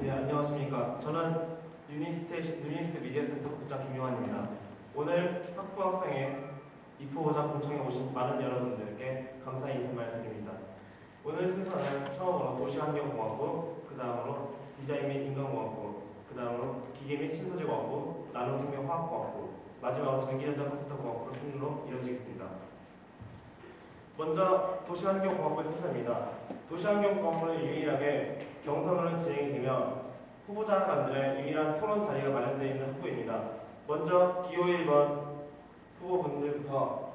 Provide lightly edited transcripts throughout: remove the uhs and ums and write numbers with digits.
예, 안녕하십니까. 저는 유니스트 미디어센터 국장 김용환입니다. 오늘 학부 학생의 입후보자 공청에 오신 많은 여러분들께 감사의 인사말 드립니다. 오늘 순서는 처음으로 도시환경공학부, 그 다음으로 디자인 및 인간공학부, 그 다음으로 기계 및 신소재공학부, 나노생명화학공학부, 마지막으로 전기전자 컴퓨터공학부 순으로 이어지겠습니다. 먼저 도시환경공학부의 순서입니다. 도시환경공학부는 유일하게 경선으로 진행이 되며 후보자 간들의 유일한 토론 자리가 마련되어 있는 학부입니다. 먼저 기호 1번 후보분들부터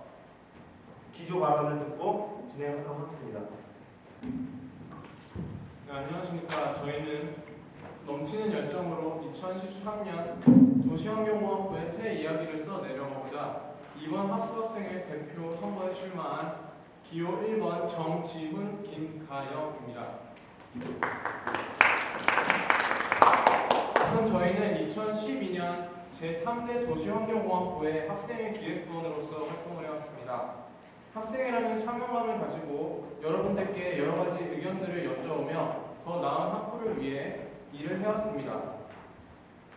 기조 발언을 듣고 진행하도록 하겠습니다. 네, 안녕하십니까. 저희는 넘치는 열정으로 2013년 도시환경공학부의 새 이야기를 써 내려가고자 이번 학부학생회 대표 선거에 출마한 기호 1번 정지훈, 김가영입니다. 우선 저희는 2012년 제3대 도시환경공학부의 학생회 기획부원으로서 활동을 해왔습니다. 학생회라는 사명감을 가지고 여러분들께 여러가지 의견들을 여쭤오며 더 나은 학부를 위해 일을 해왔습니다.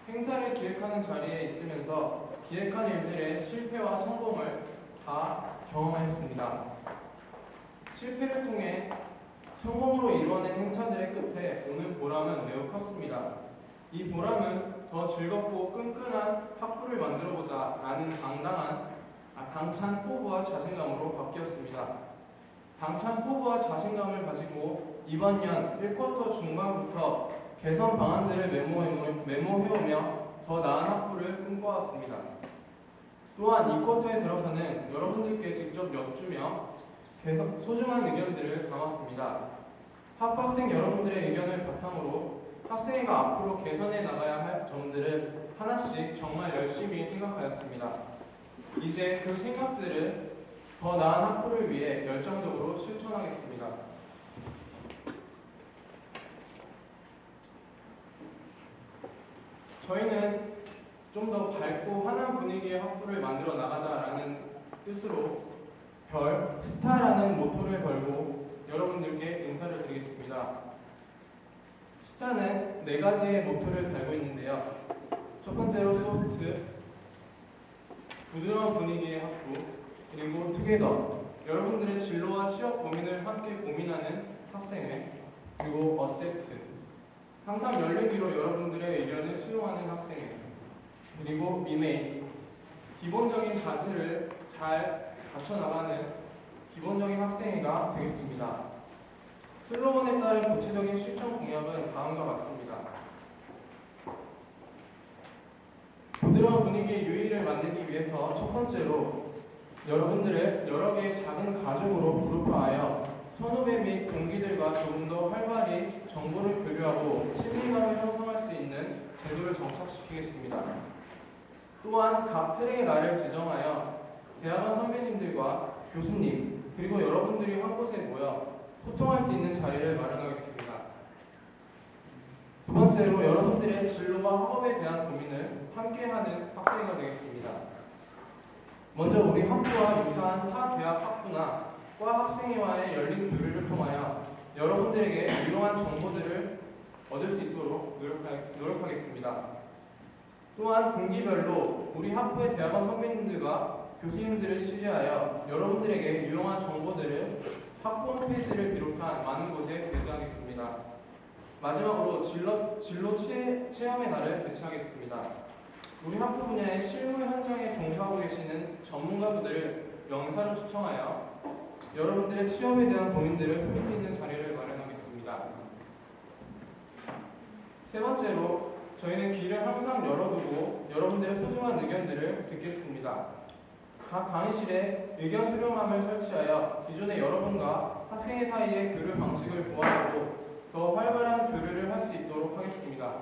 행사를 기획하는 자리에 있으면서 기획한 일들의 실패와 성공을 다 경험했습니다. 실패를 통해 성공으로 이루어낸 행사들의 끝에 오는 보람은 매우 컸습니다. 이 보람은 더 즐겁고 끈끈한 학부를 만들어보자 라는 당찬 포부와 자신감으로 바뀌었습니다. 당찬 포부와 자신감을 가지고 이번 년 1쿼터 중반부터 개선 방안들을 메모해오며 더 나은 학부를 꿈꿔왔습니다. 또한 2쿼터에 들어서는 여러분들께 직접 여쭈며 소중한 의견들을 담았습니다. 학부학생 여러분들의 의견을 바탕으로 학생회가 앞으로 개선해 나가야 할 점들을 하나씩 정말 열심히 생각하였습니다. 이제 그 생각들을 더 나은 학부를 위해 열정적으로 실천하겠습니다. 저희는 좀 더 밝고 환한 분위기의 학부를 만들어 나가자라는 뜻으로 별, 스타라는 모토를 걸고 여러분들께 인사를 드리겠습니다. 스타는 4가지의 모토를 달고 있는데요. 첫 번째로 소프트, 부드러운 분위기의 학부, 그리고 투게더, 여러분들의 진로와 취업 고민을 함께 고민하는 학생회, 그리고 어셉트, 항상 열리기로 여러분들의 의견을 수용하는 학생회, 그리고 미메이, 기본적인 자질을 잘 갖춰나가는 기본적인 학생회가 되겠습니다. 슬로건에 따른 구체적인 실천 공약은 다음과 같습니다. 부드러운 분위기의 유의를 만들기 위해서 첫 번째로 여러분들을 여러 개의 작은 가족으로 그룹화하여 선후배 및 동기들과 조금 더 활발히 정보를 교류하고 친밀감을 형성할 수 있는 제도를 정착시키겠습니다. 또한 각 트랙의 날을 지정하여 대학원 선배님들과 교수님 그리고 여러분들이 한 곳에 모여 소통할 수 있는 자리를 마련하겠습니다. 두 번째로 여러분들의 진로와 학업에 대한 고민을 함께하는 학생회가 되겠습니다. 먼저 우리 학부와 유사한 타 대학 학부나 과 학생회와의 열린 교류를 통하여 여러분들에게 유용한 정보들을 얻을 수 있도록 노력하겠습니다. 또한 분기별로 우리 학부의 대학원 선배님들과 교수님들을 취재하여 여러분들에게 유용한 정보들을 학부 홈페이지를 비롯한 많은 곳에 게시하겠습니다. 마지막으로 진로 체험의 날을 개최하겠습니다. 우리 학부 분야의 실무 현장에 종사하고 계시는 전문가분들을 명사로 초청하여 여러분들의 취업에 대한 고민들을 풀 수 있는 자리를 마련하겠습니다. 세 번째로 저희는 귀를 항상 열어두고 여러분들의 소중한 의견들을 듣겠습니다. 각 강의실에 의견 수렴함을 설치하여 기존의 여러분과 학생회 사이의 교류 방식을 보완하고 더 활발한 교류를 할 수 있도록 하겠습니다.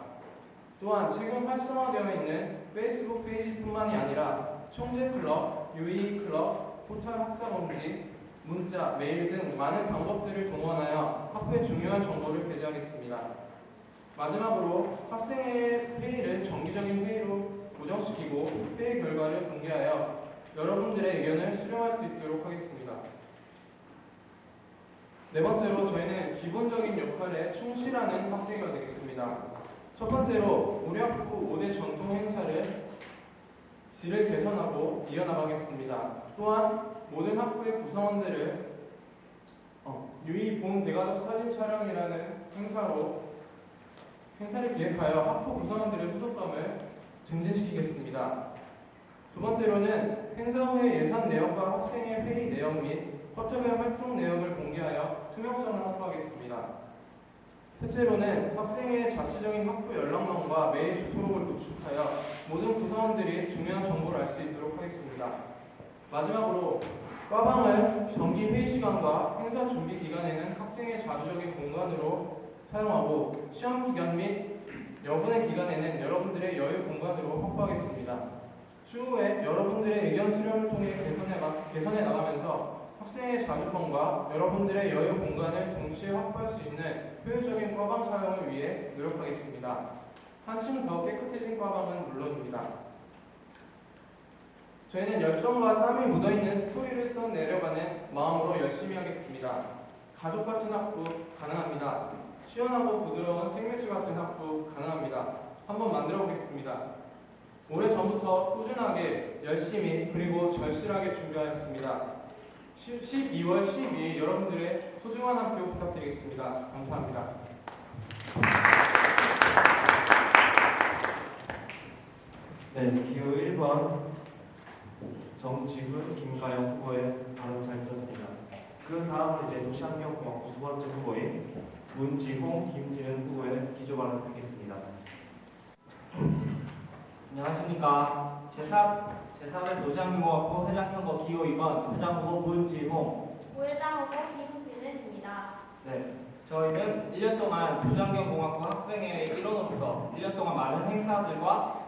또한 최근 활성화되어 있는 페이스북 페이지뿐만이 아니라 총재클럽, 유이클럽, 포털 학사공지, 문자, 메일 등 많은 방법들을 동원하여 학부의 중요한 정보를 게시하겠습니다. 마지막으로 학생회 회의를 정기적인 회의로 고정시키고 회의 결과를 공개하여 여러분들의 의견을 수렴할 수 있도록 하겠습니다. 네 번째로 저희는 기본적인 역할에 충실하는 학생회가 되겠습니다. 첫 번째로 우리 학부 5대 전통 행사를 질을 개선하고 이어나가겠습니다. 또한 모든 학부의 구성원들을 유이 봄 대가족 사진 촬영이라는 행사를 기획하여 학부 구성원들의 소속감을 증진시키겠습니다. 두 번째로는 행사 후의 예산 내역과 학생의 회의 내역 및 포털의 활동 내역을 공개하여 투명성을 확보하겠습니다. 셋째로는 학생의 자체적인 학부 연락망과 메일 주소록을 구축하여 모든 구성원들이 중요한 정보를 알 수 있도록 하겠습니다. 마지막으로 과방을 정기 회의 시간과 행사 준비 기간에는 학생의 자주적인 공간으로 사용하고 시험 기간 및 여분의 기간에는 여러분들의 여유 공간으로 확보하겠습니다. 추후에 여러분들의 의견 수렴을 통해 개선해 나가면서 학생의 자주권과 여러분들의 여유 공간을 동시에 확보할 수 있는 효율적인 과방 사용을 위해 노력하겠습니다. 한층 더 깨끗해진 과방은 물론입니다. 저희는 열정과 땀이 묻어있는 스토리를 써내려가는 마음으로 열심히 하겠습니다. 가족 같은 학부 가능합니다. 시원하고 부드러운 생맥주 같은 학부 가능합니다. 한번 만들어 보겠습니다. 오래전부터 꾸준하게 열심히 그리고 절실하게 준비하였습니다. 12월 12일 여러분들의 소중한 한 표 부탁드리겠습니다. 감사합니다. 네, 기호 1번 정지훈, 김가영 후보의 발언 잘 들었습니다. 그 다음은 이제 도시환경공학부 두 번째 후보인 문지홍, 김지은 후보의 기조 발언을 듣겠습니다. 안녕하십니까. 제4회 도시환경공학부 회장 선거 기호 2번 회장 후보 문지홍. 부회장 후보 김지은입니다. 네, 저희는 1년 동안 도시환경공학부 학생회의 일원으로서 1년 동안 많은 행사들과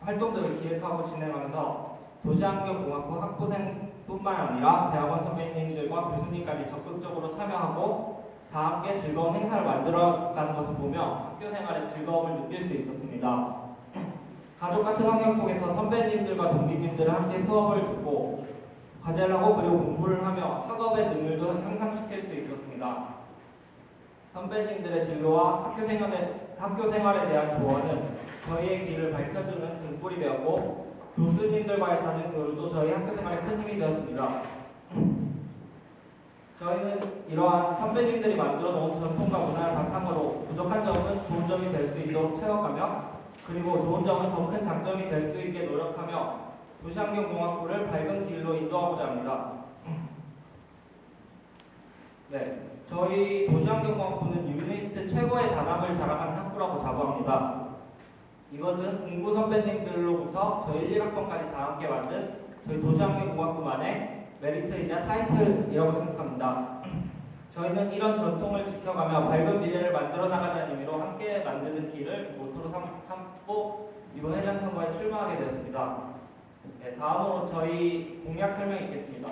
활동들을 기획하고 진행하면서 도시환경공학부 학부생뿐만 아니라 대학원 선배님들과 교수님까지 적극적으로 참여하고 다 함께 즐거운 행사를 만들어가는 것을 보며 학교 생활의 즐거움을 느낄 수 있었습니다. 가족 같은 환경 속에서 선배님들과 동기님들과 함께 수업을 듣고 과제를 하고 그리고 공부를 하며 학업의 능률도 향상시킬 수 있었습니다. 선배님들의 진로와 학교 생활에 대한 조언은 저희의 길을 밝혀주는 등불이 되었고 교수님들과의 잦은 교류도 저희 학교 생활에 큰 힘이 되었습니다. 저희는 이러한 선배님들이 만들어 놓은 전통과 문화를 바탕으로 부족한 점은 좋은 점이 될 수 있도록 채워가며 그리고 좋은 점은 더 큰 장점이 될 수 있게 노력하며 도시환경공학부를 밝은 길로 인도하고자 합니다. 네, 저희 도시환경공학부는 유니스트 최고의 단합을 자랑하는 학부라고 자부합니다. 이것은 공부 선배님들로부터 저희 1, 1학번까지 다 함께 만든 저희 도시환경공학부만의 메리트이자 타이틀이라고 생각합니다. 저희는 이런 전통을 지켜가며 밝은 미래를 만들어 나가자는 의미로 함께 만드는 길을 모토로 삼고 이번 회장 선거에 출마하게 되었습니다. 네, 다음으로 저희 공약 설명이 있겠습니다.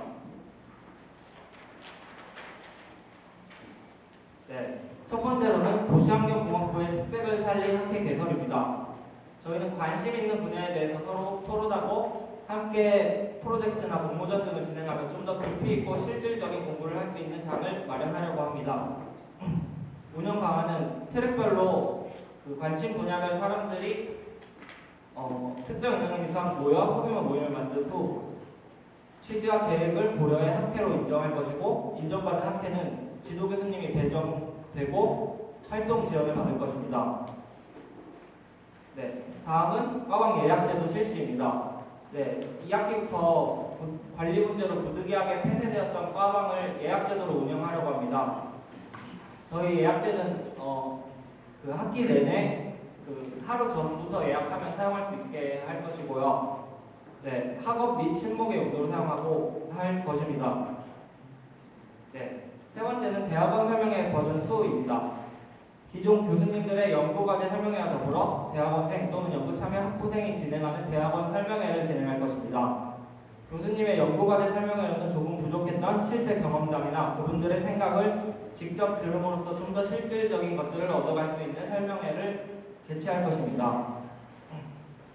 네, 첫 번째로는 도시환경공학부의 특색을 살린 학회 개설입니다. 저희는 관심 있는 분야에 대해서 서로 토론하고 함께 프로젝트나 공모전 등을 진행하며 좀 더 깊이 있고 실질적인 공부를 할 수 있는 장을 마련하려고 합니다. 운영 방안은 트랙별로 그 관심 분야별 사람들이 특정 영역 이상 모여 소규모 모임을 만든 후 취지와 계획을 고려해 학회로 인정할 것이고 인정받은 학회는 지도 교수님이 배정되고 활동 지원을 받을 것입니다. 네, 다음은 과방 예약제도 실시입니다. 네, 2학기부터 관리 문제로 부득이하게 폐쇄되었던 과방을 예약제도로 운영하려고 합니다. 저희 예약제는 그 학기 내내 그 하루 전부터 예약하면 사용할 수 있게 할 것이고요. 네, 학업 및 실목의 용도로 사용하고 할 것입니다. 네, 세 번째는 대학원 설명회 버전 2입니다. 기존 교수님들의 연구과제 설명회와 더불어 대학원생 또는 연구 참여 학부생이 진행하는 대학원 설명회를 진행할 것입니다. 교수님의 연구과제 설명회로는 조금 부족했던 실제 경험담이나 그분들의 생각을 직접 들음으로써 좀 더 실질적인 것들을 얻어갈 수 있는 설명회를 개최할 것입니다.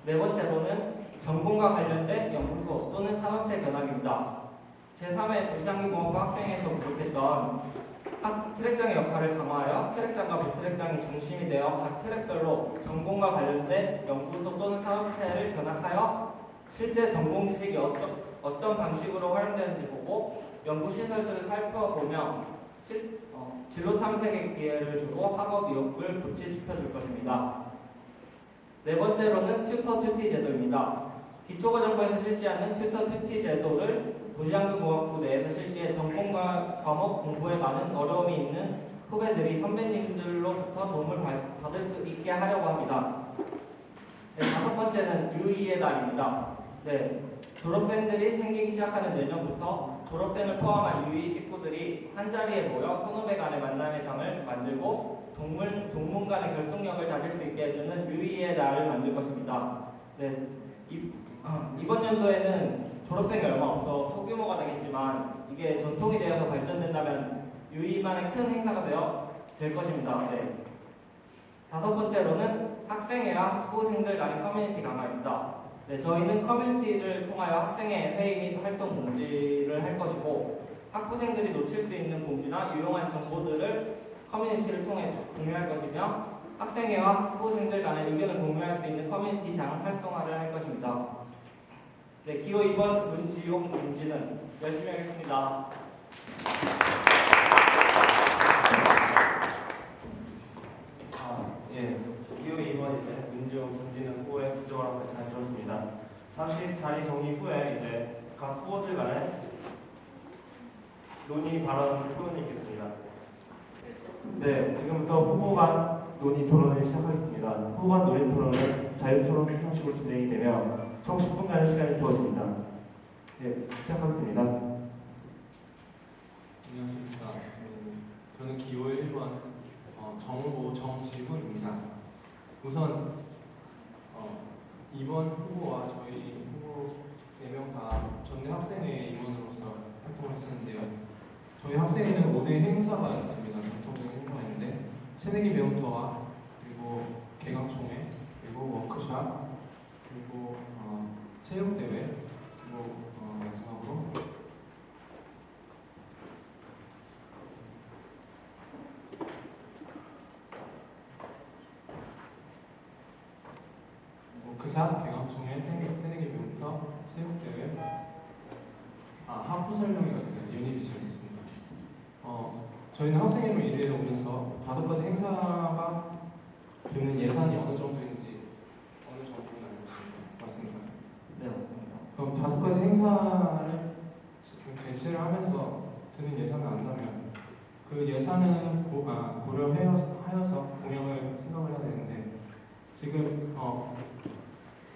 네 번째로는 전공과 관련된 연구소 또는 산업체 견학입니다. 제3회 도시환경공학부 학생회에서 부족했던 트랙장의 역할을 강화하여 트랙장과 부트랙장이 중심이 되어 각 트랙별로 전공과 관련된 연구소 또는 사업체를 견학하여 실제 전공 지식이 어떤 방식으로 활용되는지 보고 연구시설들을 살펴보며 진로 탐색의 기회를 주고 학업 의욕을 고취시켜 줄 것입니다. 네 번째로는 튜터 튜티 제도입니다. 기초과정부에서 실시하는 튜터 튜티 제도를 도시환경공학부 내에서 실시해 전공과 과목 공부에 많은 어려움이 있는 후배들이 선배님들로부터 도움을 받을 수 있게 하려고 합니다. 네, 다섯 번째는 UE의 날입니다. 네, 졸업생들이 생기기 시작하는 내년부터 졸업생을 포함한 UE 식구들이 한자리에 모여 선후배 간의 만남의 장을 만들고 동문 간의 결속력을 다질 수 있게 해주는 UE의 날을 만들 것입니다. 네, 이번 연도에는 졸업생이 얼마 없어 소규모가 되겠지만 이게 전통이 되어서 발전된다면 UE만의 큰 행사가 될 것입니다. 네. 다섯 번째로는 학생회와 학부생들 간의 커뮤니티 강화입니다. 네, 저희는 커뮤니티를 통하여 학생회 회의 및 활동 공지를 할 것이고 학부생들이 놓칠 수 있는 공지나 유용한 정보들을 커뮤니티를 통해 공유할 것이며 학생회와 학부생들 간의 의견을 공유할 수 있는 커뮤니티 장 활성화를 할 것입니다. 네, 기호 2번 문지용 김진은 열심히 하겠습니다. 예. 기호 2번 이제 문지용 김진은 후보의 부적으로 잘 들었습니다. 잠시 자리 정리 후에 이제 각 후보들 간의 논의 발언 토론이 있겠습니다. 네, 지금부터 후보 간 논의 토론을 시작하겠습니다. 후보 간 논의 토론은 자유 토론 형식으로 진행이 되며 총 10분간의 시간이 주어집니다. 네, 시작하겠습니다. 안녕하십니까. 저는 기호 1번 정후보 정지훈입니다. 우선 이번 후보와 저희 후보 4명 다 전대 학생회 임원으로서 활동을 했었는데요. 저희 학생회는 5대 행사가 있습니다. 전통적인 행사가 있는데 새내기 배움터와 그리고 개강총회, 그리고 워크샵, 그리고 체육대회, 그리고 마지막으로 워크샵, 개강총회, 새내기 배움터, 체육대회, 학부 설명회가 있어요. 유니비전이 있습니다. 저희는 학생회로 일해 오면서 5가지 행사가 드는 예산이 어느 정도인지 어느 정도는 알고 있습니다. 맞습니까? 네, 맞습니다. 그럼 5가지 행사를 개최를 하면서 드는 예산을 안다면 그 예산은 고려하여서 공약을 생각을 해야 되는데 지금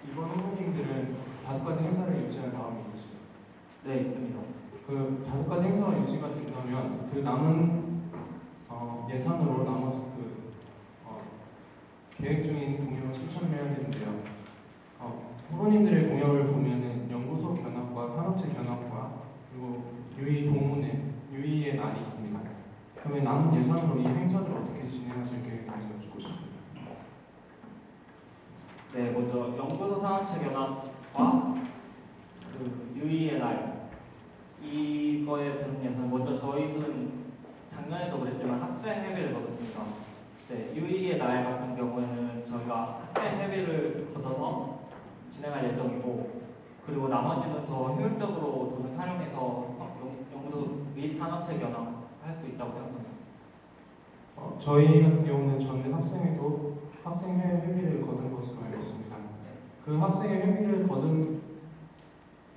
이번 후보님들은 5가지 행사를 유치할 마음이 있으시죠? 네, 있습니다. 그 5가지 행사가 유치가 된다면 그 남은 예산으로 나머지 계획 중인 공약을 실천을 해야 되는데요. 후보님들의 공약을 보면은 연구소 견학과 산업체 견학과 그리고 유의의 날이 있습니다. 그러면 남은 예산으로 이 행사를 어떻게 진행하실 계획인지 여쭙고 싶습니다. 네, 먼저 연구소 산업체 견학과 유의의 날 이거에 드는 예산 먼저 저희는 작년에도 그랬지만 학생 회비를 걷었습니다. 네, 유의의 날 같은 경우에는 저희가 학생 회비를 걷어서 진행할 예정이고 그리고 나머지는 더 효율적으로 돈을 활용해서 연구소 및 산업체 견학할 수 있다고 생각합니다. 저희 같은 경우는 전대 학생회도 학생회 회비를 거둔 것으로 알고 있습니다. 그 학생회 회비를 거둔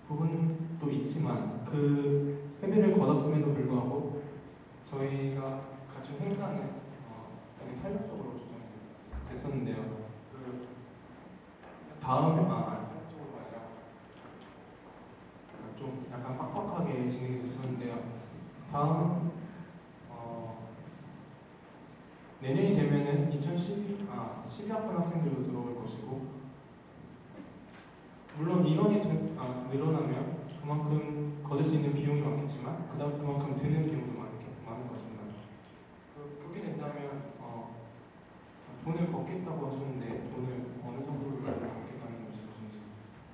부분도 있지만 그 회비를 걷었음에도 불구하고 저희가 갖춘 행사는 되게 탄력적으로 조정됐었는데요. 그 다음에 탄력적으로 아니라 좀 약간 빡빡하게 진행이 됐었는데요. 다음 내년이 되면은 12학번 학생들도 들어올 것이고 물론 인원이 늘어나면 그만큼 거둘 수 있는 비용이 많겠지만 그만큼 드는 비용도 많은 것입니다. 그렇게 된다면 돈을 걷겠다고 하셨는데 돈을 어느 정도로 걷겠다는 것인지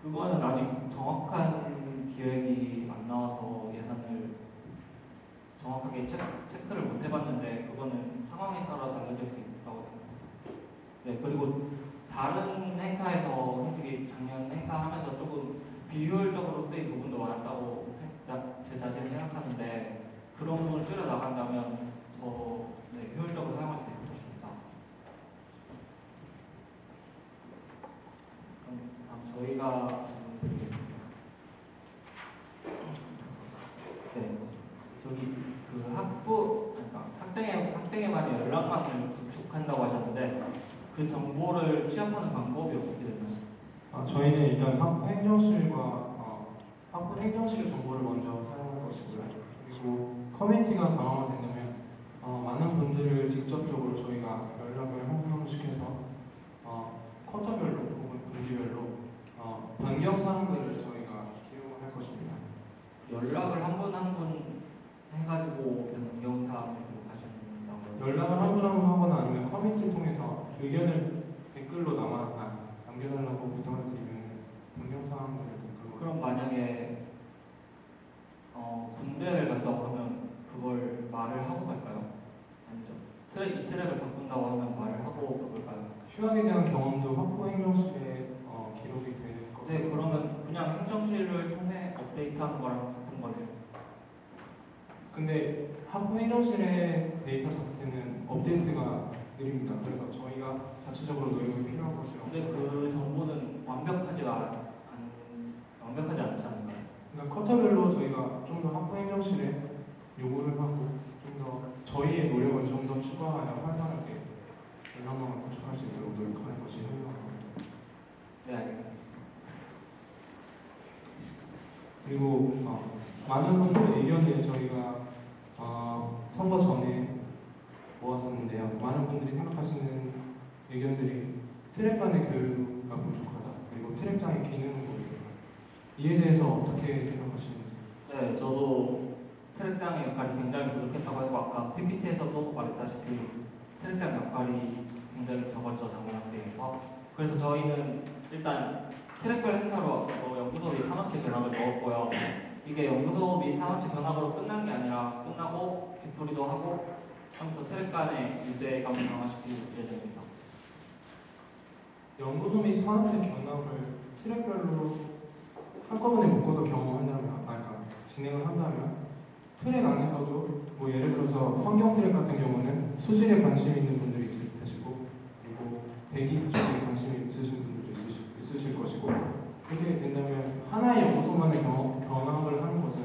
그거는 아직 정확한 기획이 안 나와서 예산을 정확하게 체크를 못 해봤는데 그거는 상황에 따라 달라질 수 있다고 생각합니다. 네, 그리고 다른 행사에서 솔직히 작년 행사하면서 조금 비효율적으로 쓰인 부분도 많았다고 제 자신 생각하는데 그런 부분을 줄여 나간다면 더 네, 효율적으로 사용할 수 있을 것입니다. 그럼 다음 저희가 질문드리겠습니다. 네, 저기 그 그러니까 학생회만의 연락망을 구축한다고 하셨는데 그 정보를 취합하는 방법이 어떻게 되나요? 저희는 일단 학부 행정실과 학부 행정실 정보를 먼저 사용할 것이고요. 그리고 커뮤니티가 강화된다면 많은 분들을 직접적으로 저희가 연락을 형성시켜서 쿼터별로 혹은 분기별로 변경 사항들을 저희가 기록할 것입니다. 연락을 한 분 한 분 해가지고 변경사항을 기록하신다고요? 연락을 한 분 한 분 하거나 아니면 커뮤니티를 통해서 의견을 댓글로 남겨달라고 부탁을 드리면 변경 사항들을 댓글로. 그럼 만약에 군대를 간다고 하면 그걸 말을 하고 갈까요? 아니죠. 이 트랙을 바꾼다고 하면 말을 하고 그걸까요? 휴학에 대한 경험도 학부 행정실에 기록이 될 것으로. 네, 그러면 그냥 행정실을 통해 업데이트하는 거랑 같은 거죠. 근데 학부 행정실의 데이터 자체는 업데이트가 느립니다. 그래서 저희가 자체적으로 노력이 필요한 것이라고. 근데 그 정보는 완벽하지 않지 않나요? 그러니까 쿼터별로 저희가 좀 더 학부 행정실에 요구를 하고 좀 더 저희의 노력을 좀 더 추가하여 활발하게 연락망을 구축할 수 있도록 노력하는 것이 필요합니다. 네, 알겠습니다. 그리고 많은 분들의 의견을 저희가 선거 전에 모았었는데요. 많은 분들이 생각하시는 의견들이 트랙 간의 교류가 부족하다. 그리고 트랙장의 기능을 모르겠다. 이에 대해서 어떻게 생각하시는지? 네, 저도 트랙장의 역할이 굉장히 부족했다고 하고 아까 PPT에서도 말했다시피 트랙장 역할이 굉장히 적었죠, 작년 학생에서. 그래서 저희는 일단 트랙별 행사로 연구소 및 산업체 견학을 넣었고요. 이게 연구소 및 산업체 견학으로 끝난 게 아니라 끝나고 뒷풀이도 하고 하면서 트랙 간의 유대감을 강화시킬 예정입니다. 연구소 및 산업체 견학을 트랙별로 한꺼번에 묶어서 경험한다면, 진행을 한다면 트랙 안에서도 뭐 예를 들어서 환경 트랙 같은 경우는 수질에 관심 있는 분들이 있을 것이고, 그리고 대기 쪽에 관심이 있으신 분들도 있으실 것이고, 그렇게 된다면 하나의 연구소만의 견학을 하는 것은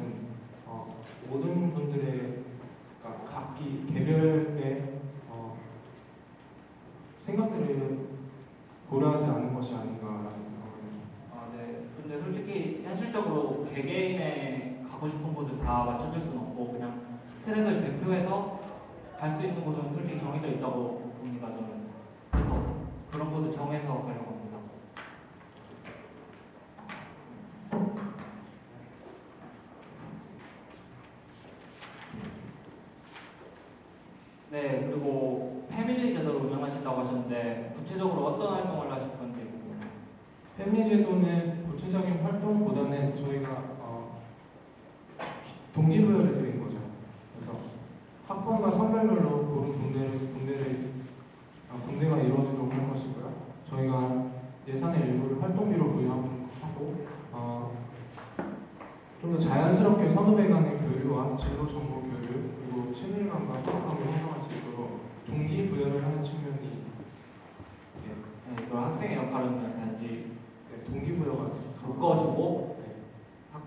모든 분들의 각기 개별의 생각들을 고려하지 않은 것이 아닌가라는 생각을 합니다. 네. 근데 솔직히 현실적으로 개개인의 가고 싶은 곳을 다 맞춰줄 수는 없고 그냥 트랙을 대표해서 갈 수 있는 곳은 솔직히 정해져 있다고 봅니다. 저는. 그래서 그런 곳을 정해서 가려고 합니다. 네, 그리고 패밀리 제도를 운영하신다고 하셨는데 구체적으로 어떤 활동을 하실 건지 궁금해요. 패밀리 제도는 구체적인 활동보다는 저희가 동기부여를 드린 거죠. 그래서 학번과 선별별로 고른 군대가 이루어지도록 할 것이고요. 저희가 예산의 일부를 활동비로 부여하고 좀 더 자연스럽게 선후배 간의 교류와 진로 정보 교류 그리고 친밀감과 소속감을 형성할 수 있도록 동기부여를 하는 측면이 그럼 학생의 역할은 단지 동기부여가 묶어주고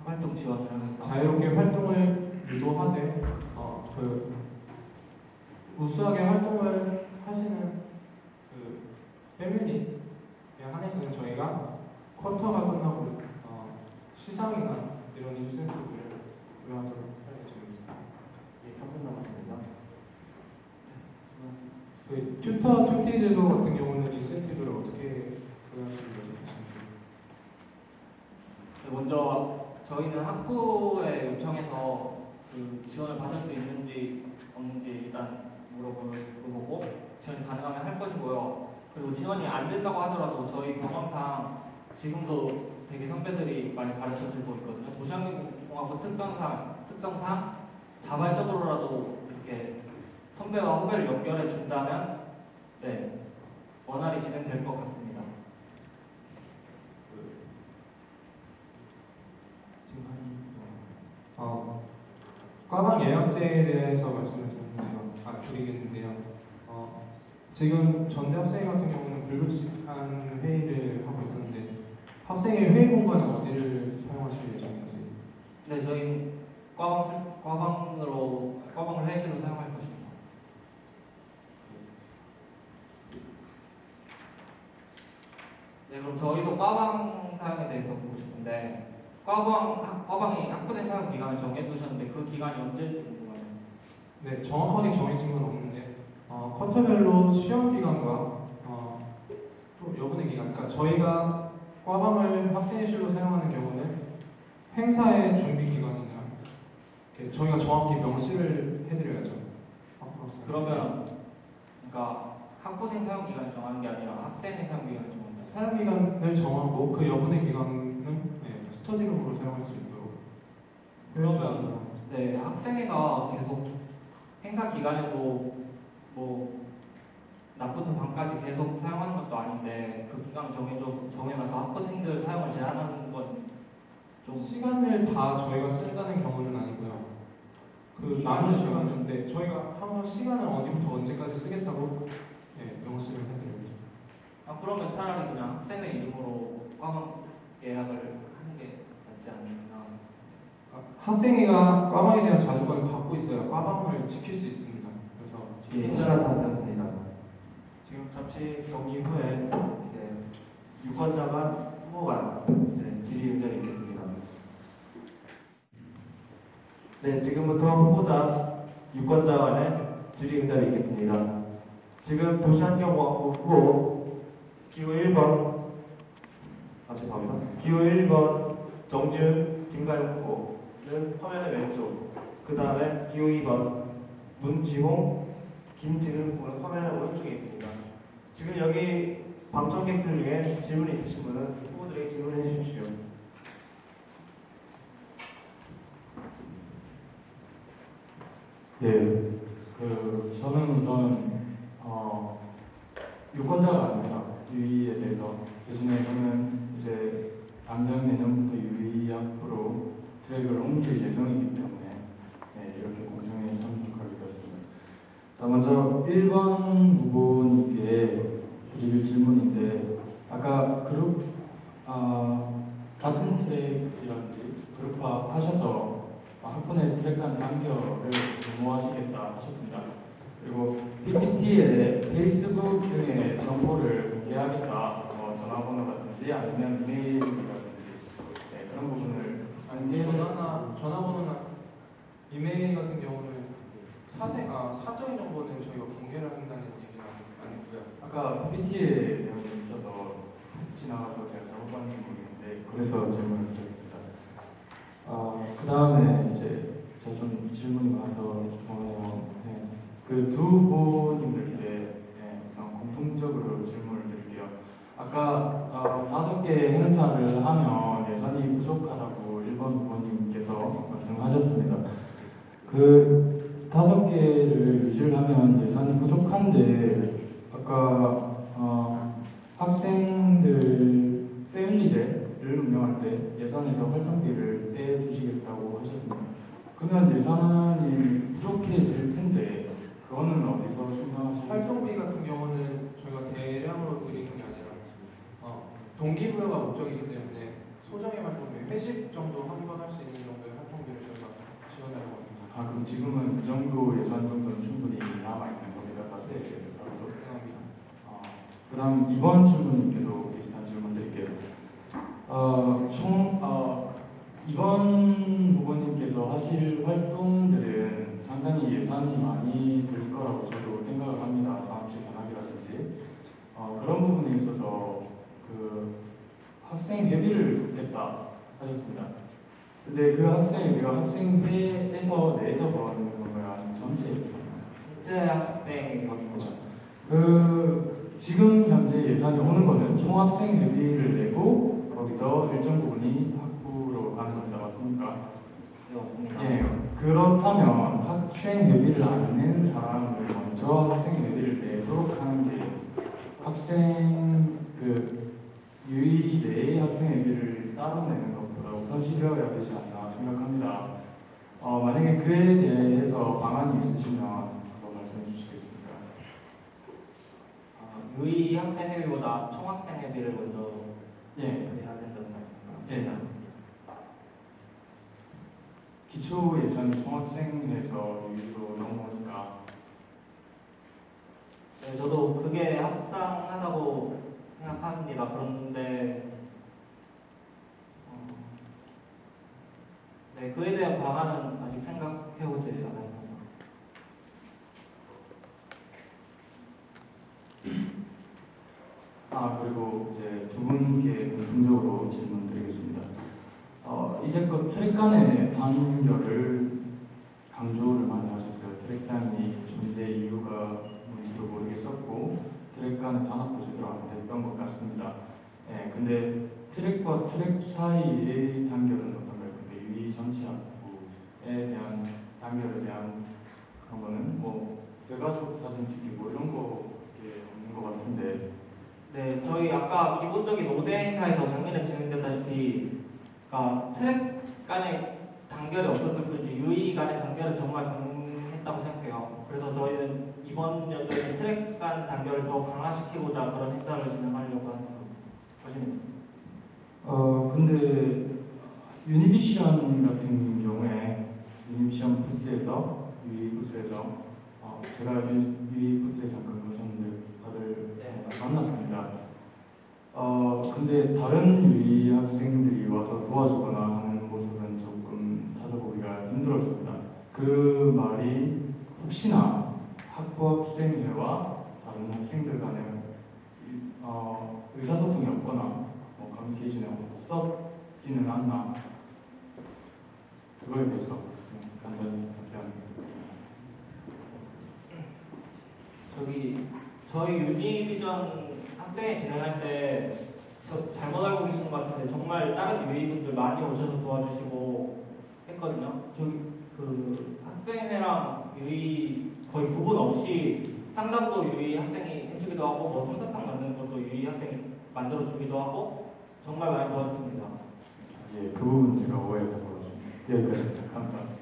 활동 지원을 하는 자유롭게 활동을 유도하되 우수하게 활동을 하시는 패밀리에 한해서는 저희가 쿼터가 끝나고 시상이나 이런 인센티브를 부여하도록 할 예정입니다. 예, 3분 남았습니다. 그 튜티 제도 같은 경우는 인센티브를 어떻게 부여하시는지 먼저 저희는 학부에 요청해서 그 지원을 받을 수 있는지 없는지 일단 물어보고 지원이 가능하면 할 것이고요. 그리고 지원이 안 된다고 하더라도 저희 경험상 지금도 되게 선배들이 많이 가르쳐주고 있거든요. 도시환경공학부 특성상 자발적으로라도 이렇게 선배와 후배를 연결해 준다면 네, 원활히 진행될 것 같습니다. 과방 예약제에 대해서 말씀을 드리겠는데요. 지금 전대 학생 같은 경우는 불규칙한 회의를 하고 있었는데 학생의 회의 공간은 어디를 사용하실 예정인지? 네, 저희 과방을 회의실로 사용할 것입니다. 네, 그럼 저희도 과방 사용에 대해서 보고 싶은데 과방이 학부생 사용 기간을 정해두셨는데 그 기간이 언제인지 궁금해요. 네, 정확하게 정해진 건 없는데 쿼터별로 시험 기간과 또 여분의 기간, 그러니까 저희가 과방을 학생회실로 사용하는 경우는 행사의 준비 기간이나 이렇게 저희가 정확히 명시를 해드려야죠. 그러면 그러니까 학부생 사용 기간을 정하는 게 아니라 학생의 사용 기간을 정하는 거예요. 사용 기간을 정하고 그 여분의 기간은 스터디룸으로 사용할 수 있도록. 그러면 네, 학생회가 계속 행사 기간에도 뭐 낮부터 밤까지 계속 사용하는 것도 아닌데 그 기간을 정해놔서 학부생들 사용을 제한하는 건 좀 시간을 다 저희가 쓴다는 경우는 아니고요. 그 많은 시간인데 저희가 한번 시간을 어디부터 언제까지 쓰겠다고 명시를 해드려야죠. 그러면 차라리 그냥 학생회 이름으로 과방 예약을 하는 게 낫지 않나. 학생회가 과방에 대한 자주권을 갖고 있어야 과방을 지킬 수 있습니다. 그래서 인사가 다 되었습니다. 지금 잠시 경의 후에 이제 유권자간 후보간 이제 질의응답이 있겠습니다. 네, 지금부터 후보자 유권자 간의 질의응답이 있겠습니다. 지금 도시환경공학부 후보 기호 1번 죄송합니다. 기호 1번 정준 김가영 후보는 화면의 왼쪽, 그 다음에 기호 2번 문지홍 김진은 후보는 화면의 오른쪽에 있습니다. 지금 여기 방청객들 중에 질문이 있으신 분은 후보들에게 질문해 주십시오. 예, 저는 우선 유권자가 아니라 유의에 대해서 대신에 저는 이제 당장 내년부터 유의 앞으로 트랙을 옮길 예정이기 때문에 이렇게 공청회에 참석하게 되었습니다. 자, 먼저 1번 후보님께 드릴 질문인데 아까 같은 트랙이라든지 그룹화 하셔서 학부의 트랙 간 단결을 도모하시겠다 하셨습니다. 그리고 PPT에 페이스북 등의 정보를 공개하겠다, 전화번호라든지 아니면 이메일이라든지 그런 부분을 전화번호나 이메일 같은 경우는 사적인 정보는 저희가 공개를 한다는 얘기는 아니고요. 아까 PPT에 내용이 있어서 훅 지나가서 제가 잘못 봤는지 모르겠는데 그래서 질문을 드렸습니다. 그 다음에 이제 제가 좀 질문이 많아서 죄송해요. 그 두 후보님들께 우선 공통적으로 질문을 드릴게요. 아까 5개 행사를 하면 예산이 부족하다고 1번 후보님께서 말씀하셨습니다. 그 5개를 유지를 하면 예산이 부족한데 아까 학생들 패밀리제를 운영할 때 예산에서 활동비를 떼주시겠다고 하셨습니다. 그러면 예산이 부족해질 텐데 그거는 어디서 충당하시는 활동비 같은 경우는 저희가 대량으로 드리는 게 아니라 동기부여가 목적이기 때문에 소정의 활동비, 회식 정도 한 번 할 수 있는 정도의 활동비를 저희가 지원하고 있습니다. 그럼 지금은 그 정도 예산 정도는 충분히 남아있는 겁니다. 네, 감사합니다. 그 다음 2번 질문님께도 비슷한 질문 드릴게요. 이번 후보님께서 하실 활동들은 상당히 예산이 많이 들 거라고 저도 생각을 합니다. 사업체 변화기라든지 그런 부분에 있어서 그 학생 회비를 걷겠다 하셨습니다. 근데 그 학생회비가 학생회에서 내에서 버는 건가요? 아니면 전체에서 버나요? 국제 학생 거기죠. 지금 현재 예산이 오는 거는 총학생 회비를 내고 거기서 일정 부분이 학부로 가는 겁니다. 맞습니까? 네, 없습니다. 예, 그렇다면 학생 회비를 안낸 사람을 먼저 학생 회비를 내도록 하는 게 학생 그 유의 내의 학생 회비를 따로 내는 것보다 우선시되어야 되지 않나 생각합니다. 만약에 그에 대해서 방안이 있으시면 한번 말씀해 주시겠습니까? 유의 학생 회비보다 총학생 회비를 먼저 예, 해야 된다는 말씀인가요? 예. 기초 예산 총학생에서 유의로 넘어오니까 네, 저도 그게 합당하다고 생각합니다. 그런데 네, 그에 대한 방안은 아직 생각해보지 않았습니다. 그리고 이제 두 분께 공통적으로 질문드리겠습니다. 이제껏 트랙 간의 단결을 강조를 많이 하셨어요. 트랙장이 존재 이유가 뭔지도 모르겠었고 트랙 간의 단합도 제대로 안 됐던 것 같습니다. 예, 근데 트랙과 트랙 사이의 단결은 어떤가요? 근데 유의 전시 학부에 대한 단결에 대한 그런 거는 뭐 외가족 사진 찍기 뭐 이런 거밖에 없는 것 같은데. 네, 저희 아까 기본적인 5대 행사에서 작년에 진행됐다시피 트랙 간의 단결이 없었을 뿐이지 유의 간의 단결은 정말 가능했다고 생각해요. 그래서 저희는 이번 연도에는 트랙 간 단결을 더 강화시키고자 그런 행사를 진행하려고 하는 것입니다. 근데 유니비션 같은 경우에 유니비션 부스에서 유의 부스에서 제가 유의 부스에 잠깐 가셨는데 다들 네. 만났습니다. 근데 다른 유의 학생들이 와서 도와주거나 하는 모습은 조금 찾아보기가 힘들었습니다. 그 말이 혹시나 학부학생회와 다른 학생들 간에 의사소통이 없거나 커뮤니케이션이 없었지는 않나, 그거에 대해서 간단히 답변합니다. 저희 유니비전 학생회 진행할 때 잘못 알고 계시는 것 같은데 정말 다른 유의분들 많이 오셔서 도와주시고 했거든요. 그 학생회랑 유의 거의 구분 없이 상담도 유의 학생이 해주기도 하고 뭐 솜사탕 만드는 것도 유의 학생이 만들어 주기도 하고 정말 많이 도와줬습니다. 예, 그 부분 제가 오해했던 것 같습니다. 여기까지 감사합니다.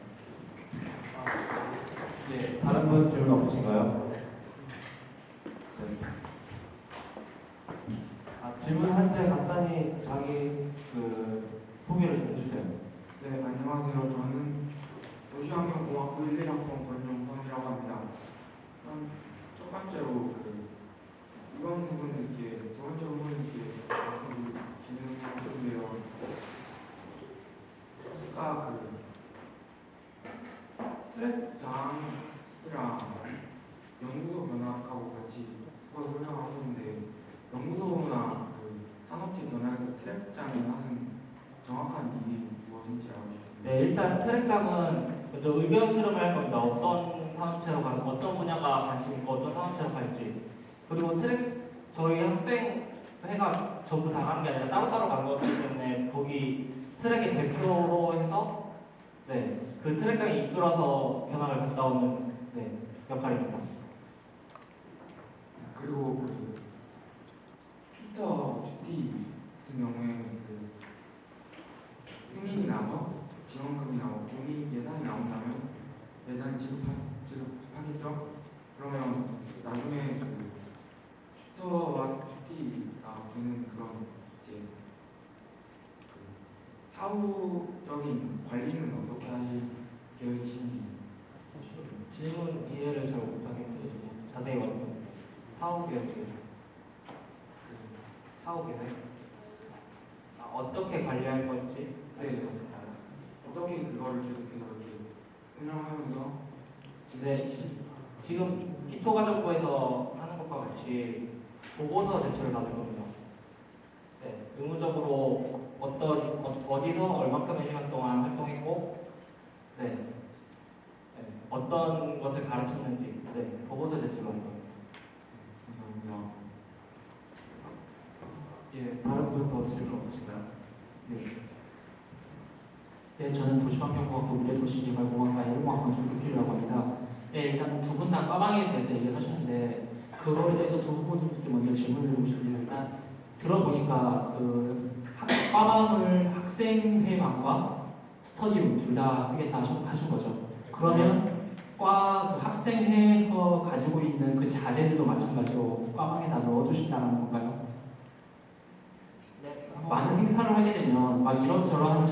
예, 다른 분 질문 없으신가요? 질문할 때 간단히 자기 소개를 좀 해주세요. 네, 안녕하세요. 저는 도시환경공학부 1, 1학번 권용성이라고 합니다. 첫 번째로 이번 부분은 이렇게 두 번째 부분은 이렇게 말씀을 진행하셨는데요. 아까 트랙장이랑 연구소 견학하고 같이 그걸 설명하셨는데 연구소나 산업체 견학에서 트랙장이 하는 정확한 일이 무엇인지 알고 싶습니다. 네, 일단 트랙장은 먼저 의견 수렴을 할 겁니다. 어떤 사업체로 가서 어떤 분야가 관심 있고 어떤 사업체로 갈지. 그리고 저희 학생회가 전부 다 가는 게 아니라 따로따로 가는 거기 때문에 거기 트랙의 대표로 해서 그 트랙장이 이끌어서 견학을 갔다 오는 역할입니다. 그리고 피터 듀티 같은 경우에 승인이 나서 지원금이 나오고 돈이 예산이 나온다면 예산을 지급하겠죠? 그러면 나중에 슈터와 듀티가 되는 그런 이제 사후적인 관리는 어떻게 하실 계획이신지. 질문 이해를 잘 못하겠어요. 자세히 말씀해주세요. 사후 계획. 사후 계획. 어떻게 관리할 건지. 네. 어떻게 그거를 계속해서 이렇게 운영하면서. 네. 지금 기초과정부에서 하는 것과 같이 보고서 제출을 받을 겁니다. 네. 의무적으로 어디서 얼마큼의 시간 동안 활동했고, 어떤 것을 가르쳤는지, 보고서 제출을 받을 겁니다. 감사합니다. 예, 다른 분 더 질문 없으신가요? 네. 네, 저는 도시환경공학부 미래도시개발공학과 일공학번 조승필이라고 합니다. 네, 일단 두 분 다 과방에 대해서 얘기를 하셨는데 그거에 대해서 두 후보님께 먼저 질문을 드리고 싶은데 일단 들어보니까 과방을 학생회관과 스터디룸 둘 다 쓰겠다 하신 거죠. 그러면 그 학생회에서 가지고 있는 그 자재들도 마찬가지로 과방에다 넣어주신다는 건가요? 네. 많은 행사를 하게 되면 막 이런저런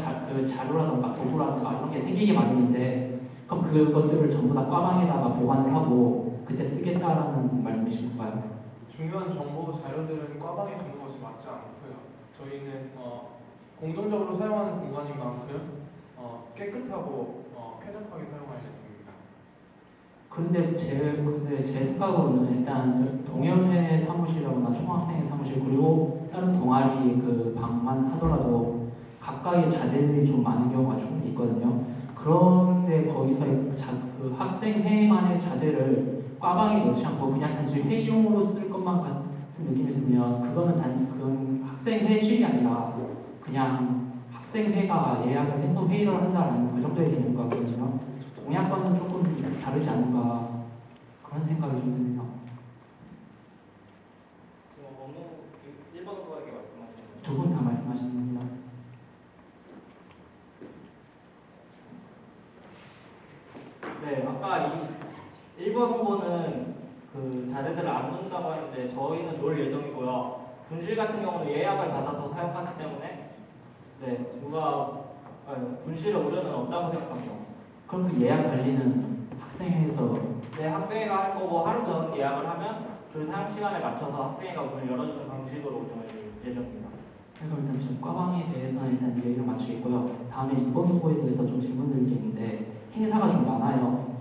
자료라든가 도구라든가 이런 게 생기게 마련인데 그럼 그것들을 전부 다 과방에다가 보관을 하고 그때 쓰겠다라는 말씀이신 건가요? 중요한 정보 자료들은 과방에 두는 것이 맞지 않고요. 저희는 공동적으로 사용하는 공간인 만큼 깨끗하고 쾌적하게 사용할 예정입니다. 근데 제 생각으로는 일단 동현회 사무실이라거나 총학생회 사무실 그리고 다른 동아리 그 방만 하더라도 각각의 자재들이 좀 많은 경우가 충분히 있거든요. 그런데 거기서 그 학생회만의 자재를 과방에 넣지 않고 그냥 단지 회의용으로 쓸 것만 같은 느낌이 들면 그건 학생회실이 아니라 그냥 학생회가 예약을 해서 회의를 한다는 그 정도의 개념인 것 같거든요. 공약과는 조금 다르지 않은가 그런 생각이 좀 드네요. 지금 어느 1번 후보에게 말씀하시는 거죠? 두 분 다 말씀하시는 겁니다. 네, 아까 1번 후보는 그 자재들을 안 놓는다고 하는데 저희는 놓을 예정이고요. 분실 같은 경우는 예약을 받아서 사용하기 때문에 분실의 우려는 없다고 생각합니다. 그럼 그 예약 관리는 학생회에서 네, 학생회가 할 거고 하루 전 예약을 하면 그 사용 시간에 맞춰서 학생회가 문을 열어주는 방식으로 운영할 예정입니다. 그럼 일단 지금 과방에 대해서는 일단 얘기를 마치겠고요. 다음에 2번 후보에 대해서 좀 질문드릴 게 있는데 행사가 좀 많아요.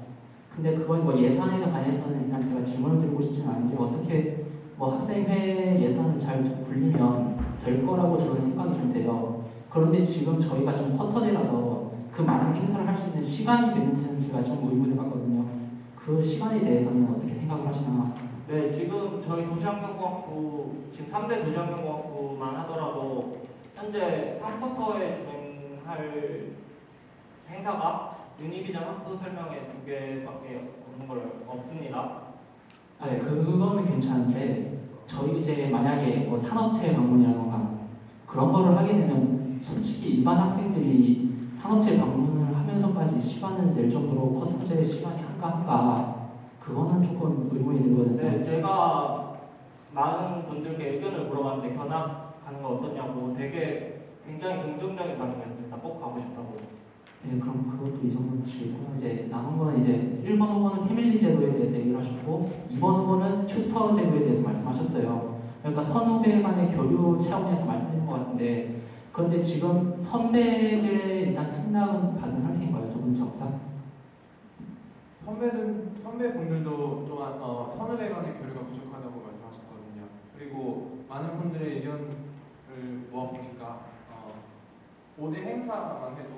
근데 그건 뭐 예산에 관해서는 일단 제가 질문을 드리고 싶지는 않은데 어떻게 뭐 학생회 예산을 잘 굴리면 될 거라고 저는 생각이 좀 돼요. 그런데 지금 저희가 지금 쿼터제라서 그 많은 행사를 할 수 있는 시간이 되는지는 제가 좀 의문을 갖거든요. 그 시간에 대해서는 어떻게 생각을 하시나? 네, 지금 저희 도시환경공학부 지금 3대 도시환경공학부만 하더라도 현재 3쿼터에 진행할 행사가 유니비전 학부 설명회 2개밖에 없는 걸 없습니다. 네, 그거는 괜찮은데 저희 이제 만약에 뭐 산업체 방문이라던가 그런 거를 하게 되면 솔직히 일반 학생들이 산업체 방문을 하면서까지 시간을 낼 정도로 쿼터제 시간이 한가 그거는 조금 의문이 들거든요. 네, 제가 많은 분들께 의견을 물어봤는데 견학 가는 거 어떠냐고 되게 굉장히 긍정적인 반응이었습니다. 꼭 가고 싶다고. 네, 그럼 그것도 이 정도 치고 이제 남은 거는 이제 1번 후보는 패밀리 제도에 대해서 얘기를 하셨고 2번 후보는 튜터 제도에 대해서 말씀하셨어요. 그러니까 선후배 간의 교류 차원에서 말씀드린 것 같은데 그런데 지금 선배들의 일단 승낙은 받은 상태인가요? 두 분 전부 다? 선배분들도 또한 선후배 간의 교류가 부족하다고 말씀하셨거든요. 그리고 많은 분들의 의견을 모아보니까 5대 행사만 해도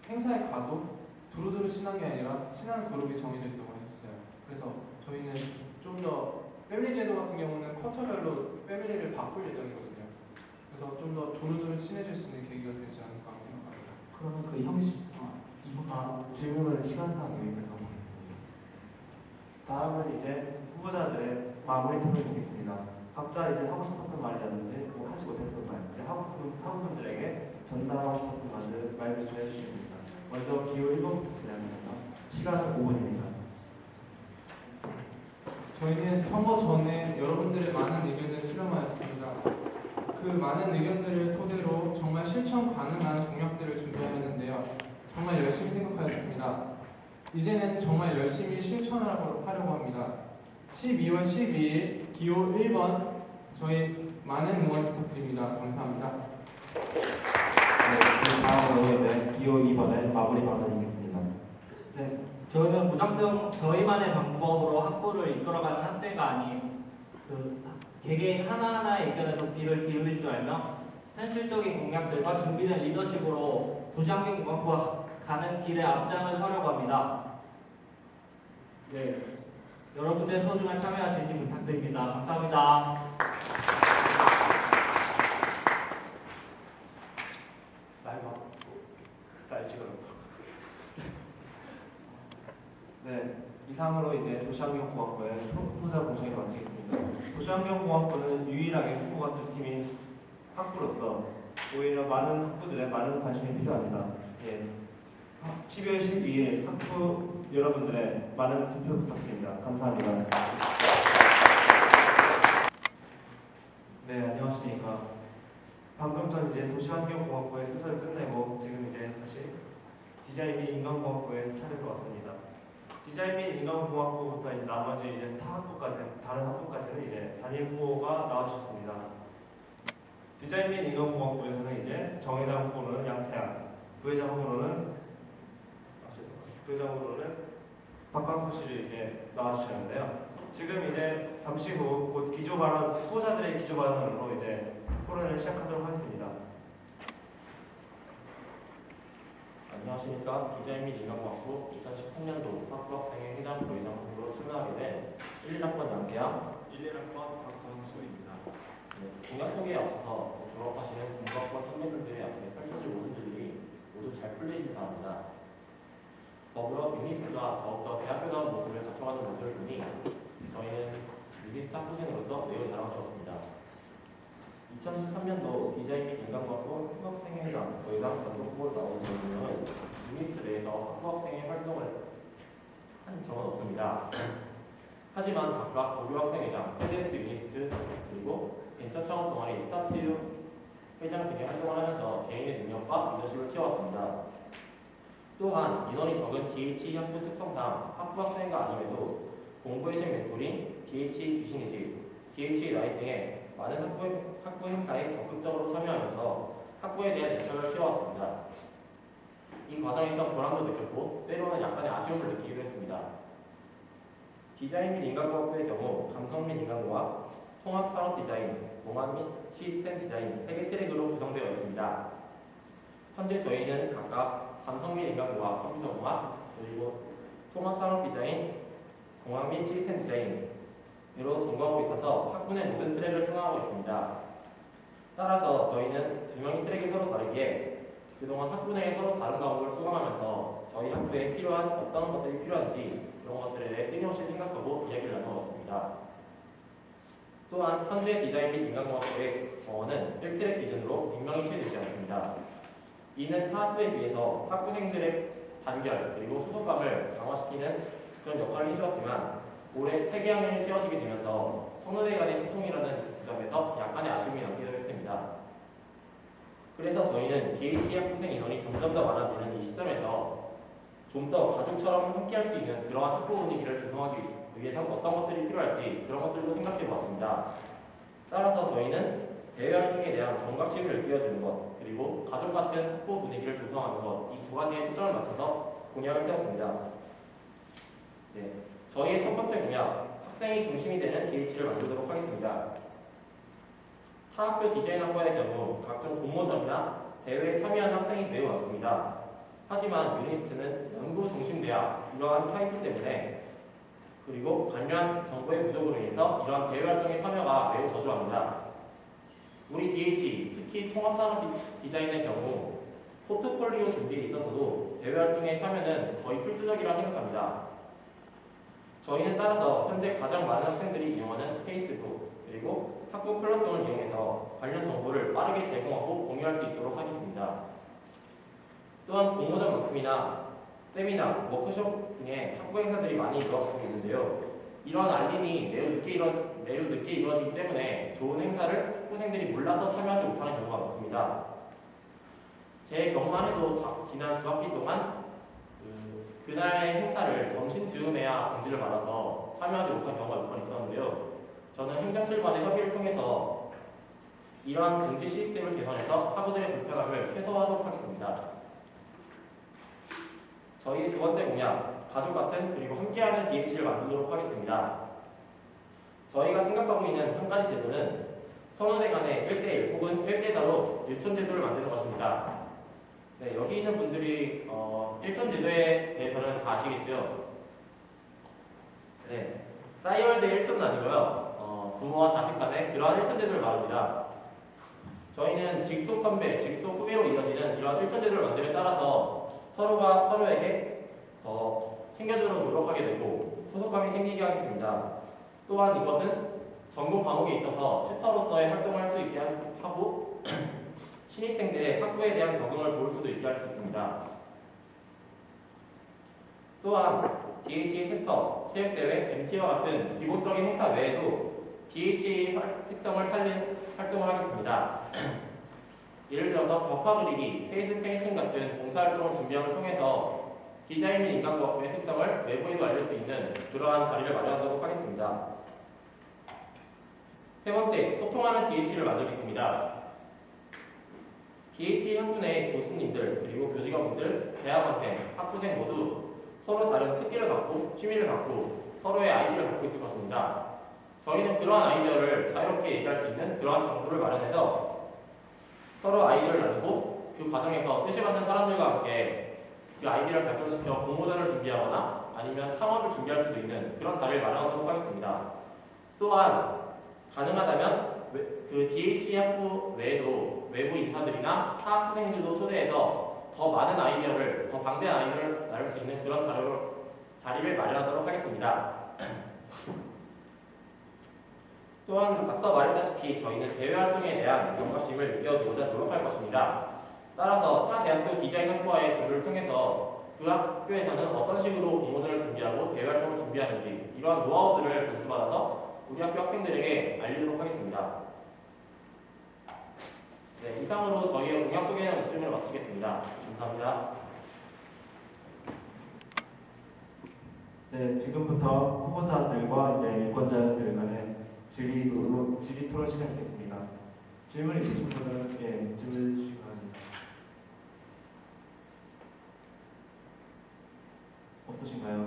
행사에 가도 두루두루 친한 게 아니라 친한 그룹이 정해져 있다고 하셨어요. 그래서 저희는 좀 더 패밀리 제도 같은 경우는 쿼터별로 패밀리를 바꿀 예정이거든요. 그래서 좀 더 두루두루 친해질 수 있는 계기가 되지 않을까 생각합니다. 그러면 그 형식 질문은 시간상 여기까지 하겠습니다. 다음은 이제 후보자들의 마무리 토론을 보겠습니다. 각자 이제 하고 싶었던 말이라든지 뭐 하지 못했던 말, 이제 학우분들에게 전달하고 싶었던 말을 좀 해주시면 됩니다. 먼저 기호 1번부터 진행합니다. 시간은 5분입니다. 저희는 선거 전에 여러분들의 많은 의견을 수렴하였습니다. 그 많은 의견들을 토대로 정말 실천 가능한 공약들을 준비하였는데요. 정말 열심히 생각하였습니다. 이제는 정말 열심히 실천하려고 합니다. 12월 12일 기호 1번 저희 많은 응원 부탁드립니다. 감사합니다. 네, 다음으로 이제 기호 2번의 마무리 발언이겠습니다. 네, 저희는 무작정 저희만의 방법으로 학부를 이끌어가는 학생가 아닌 개개인 하나하나의 의견에도 귀를 기울일 줄 알며 현실적인 공약들과 준비된 리더십으로 도시환경공학부가 가는 길에 앞장을 서려고 합니다. 네, 여러분들의 소중한 참여와 지지 부탁드립니다. 감사합니다. 날 네, 이상으로 이제 도시환경공학부의 후보자 공청회를 마치겠습니다. 도시환경공학부는 유일하게 후보가 두 팀인 학부로서 오히려 많은 학부들의 많은 관심이 필요합니다. 예, 12월 12일 학부 여러분들의 많은 투표 부탁드립니다. 감사합니다. 네, 안녕하십니까. 방금 전 이제 도시환경공학부의 수사를 끝내고 지금 이제 다시 디자인 및 인간공학부에 차례로 왔습니다. 디자인 및 인간공학부부터 이제 나머지 이제 타 학부까지 다른 학부까지는 이제 단일 후보가 나와주셨습니다. 디자인 및 인간공학부에서는 이제 정회장 후보로는 양태양, 부회장 후보로는 박광수 씨를 이제 나와주셨는데요. 지금 이제 잠시 후 곧 기조 발언 후보자들의 기조 발언으로 이제 토론을 시작하도록 하겠습니다. 안녕하십니까. 디자인 및 인간공학부 2013년도 학부학생회 회장 부회장 후보로 출마하게 된 11학번 양태양, 11학번 박광수입니다. 공약 소개에 앞서서 졸업하시는 공학과 선배님들의 앞에 펼쳐질 모든 일들이 모두 잘 풀리시기 바랍니다. 더불어 유니스트가 더욱더 대학교다운 모습을 갖춰가는 모습을 보니 저희는 유니스트 학부생으로서 매우 자랑스럽습니다. 2013년도 디자인 및 인간공학부 학부학생회 회장, 부회장, 단독 후보로 나온 저희는 유니스트 내에서 학부학생회 활동을 한 적은 없습니다. 하지만 각각 고교학생회장, TEDx 유니스트, 그리고 벤처창업 동아리 스타트 회장 등의 활동을 하면서 개인의 능력과 리더십을 키워왔습니다. 또한 인원이 적은 DH 학부 특성상 학부학생회가 아님에도 공부의 신 멘토링, DH 귀신의식, DH 라인 등의 많은 학부 행사에 적극적으로 참여하면서 학부에 대한 애착을 키워왔습니다. 이 과정에서 보람도 느꼈고 때로는 약간의 아쉬움을 느끼기도 했습니다. 디자인 및 인간공학부의 경우 감성 및 인간공학, 통합산업 디자인, 공학 및 시스템 디자인 3개 트랙으로 구성되어 있습니다. 현재 저희는 각각 감성 및 인간공학, 컴퓨터공학, 그리고 통합산업 디자인, 공학 및 시스템 디자인으로 전공하고 있어서 학부 내 모든 트랙을 수강하고 있습니다. 따라서 저희는 두 명의 트랙이 서로 다르기에 그동안 학부 내에 서로 다른 과목을 수강하면서 저희 학부에 필요한 어떤 것들이 필요한지 그런 것들에 대해 끊임없이 생각하고 이야기를 나누었습니다. 또한 현재 디자인 및 인간공학부의 정원은 1트랙 기준으로 100명이 채 되지 않습니다. 이는 타 학부에 비해서 학부생들의 단결 그리고 소속감을 강화시키는 그런 역할을 해주었지만 올해 3개 학년이 채워지게 되면서 선후배 간의 소통이라는 점에서 약간의 아쉬움이 남기도 했습니다. 그래서 저희는 DH 학부생 인원이 점점 더 많아지는 이 시점에서 좀 더 가족처럼 함께할 수 있는 그러한 학부 분위기를 조성하기 위해서 어떤 것들이 필요할지 그런 것들도 생각해 보았습니다. 따라서 저희는 대외 활동에 대한 경각심을 일깨워주는 것 그리고 가족 같은 학부 분위기를 조성하는 것 이 두 가지에 초점을 맞춰서 공약을 세웠습니다. 네, 저희의 첫 번째 공약 학생이 중심이 되는 DH를 만들도록 하겠습니다. 타 학교 디자인학과의 경우 각종 공모전이나 대회에 참여한 학생이 매우 많습니다. 하지만 유니스트는 연구 중심 대학 이러한 타이틀 때문에 그리고 관련 정보의 부족으로 인해서 이러한 대외 활동에 참여가 매우 저조합니다. 우리 DH, 특히 통합산업 디자인의 경우 포트폴리오 준비에 있어서도 대외 활동에 참여는 거의 필수적이라 생각합니다. 저희는 따라서 현재 가장 많은 학생들이 이용하는 페이스북 그리고 학부 클럽 등을 이용해서 관련 정보를 빠르게 제공하고 공유할 수 있도록 하겠습니다. 또한 공모전만큼이나 세미나, 워크숍 등의 학부 행사들이 많이 이루어지고 있는데요. 이러한 알림이 매우 늦게 이루어지기 때문에 좋은 행사를 학부생들이 몰라서 참여하지 못하는 경우가 많습니다. 제 경우만 해도 지난 2학기 동안 그날의 행사를 점심 즈음에야 공지를 받아서 참여하지 못한 경우가 몇 번 있었는데요. 저는 행정실과의 협의를 통해서 이러한 공지 시스템을 개선해서 학우들의 불편함을 최소화하도록 하겠습니다. 저희의 두 번째 공약, 가족 같은 그리고 함께하는 DH를 만들도록 하겠습니다. 저희가 생각하고 있는 한 가지 제도는 선후배 간의 1대1 혹은 1대4로 일촌제도를 만드는 것입니다. 네, 여기 있는 분들이 일촌제도에 대해서는 다 아시겠죠? 네, 싸이월드 일촌은 아니고요. 부모와 자식 간의 그러한 일촌제도를 말합니다. 저희는 직속 선배, 직속 후배로 이어지는 이러한 일촌제도를 만듦에 따라서 서로가 서로에게 더 챙겨주도록 노력하게 되고 소속감이 생기게 하겠습니다. 또한 이것은 전공 과목에 있어서 튜터로서의 활동을 할 수 있게 하고 신입생들의 학부에 대한 적응을 도울 수도 있게 할 수 있습니다. 또한 DHE 센터, 체육대회, MT와 같은 기본적인 행사 외에도 DHE 특성을 살린 활동을 하겠습니다. 예를 들어서 벽화 그리기, 페이스 페인팅 같은 봉사활동을 준비함을 통해서 디자인 및 인간과학부의 특성을 외부에도 알릴 수 있는 그러한 자리를 마련하도록 하겠습니다. 세 번째, 소통하는 DH를 만들겠습니다. DHE 학부 내 교수님들, 그리고 교직원분들, 대학원생, 학부생 모두 서로 다른 특기를 갖고 취미를 갖고 서로의 아이디어를 갖고 있을 것입니다. 저희는 그러한 아이디어를 자유롭게 얘기할 수 있는 그러한 장소를 마련해서 서로 아이디어를 나누고 그 과정에서 뜻이 맞는 사람들과 함께 그 아이디어를 발전시켜 공모전을 준비하거나 아니면 창업을 준비할 수도 있는 그런 자리를 마련하도록 하겠습니다. 또한 가능하다면 그 DHE 학부 외에도 외부 인사들이나 타 학부생들도 초대해서 더 많은 아이디어를, 더 방대한 아이디어를 나눌 수 있는 그런 자리를 마련하도록 하겠습니다. 또한 앞서 말했다시피 저희는 대외 활동에 대한 경각심을 느껴주고자 노력할 것입니다. 따라서 타 대학교 디자인 학부와의 교류를 통해서 그 학교에서는 어떤 식으로 공모전을 준비하고 대외 활동을 준비하는지 이러한 노하우들을 전수받아서 우리 학교 학생들에게 알리도록 하겠습니다. 네, 이상으로 저희의 공약 소개는 이쯤으로 마치겠습니다. 감사합니다. 네, 지금부터 후보자들과 이제 유권자들 간의 질의 토론 시간 갖겠습니다. 질문 있으신 분들은 질문 주시기 바랍니다. 없으신가요?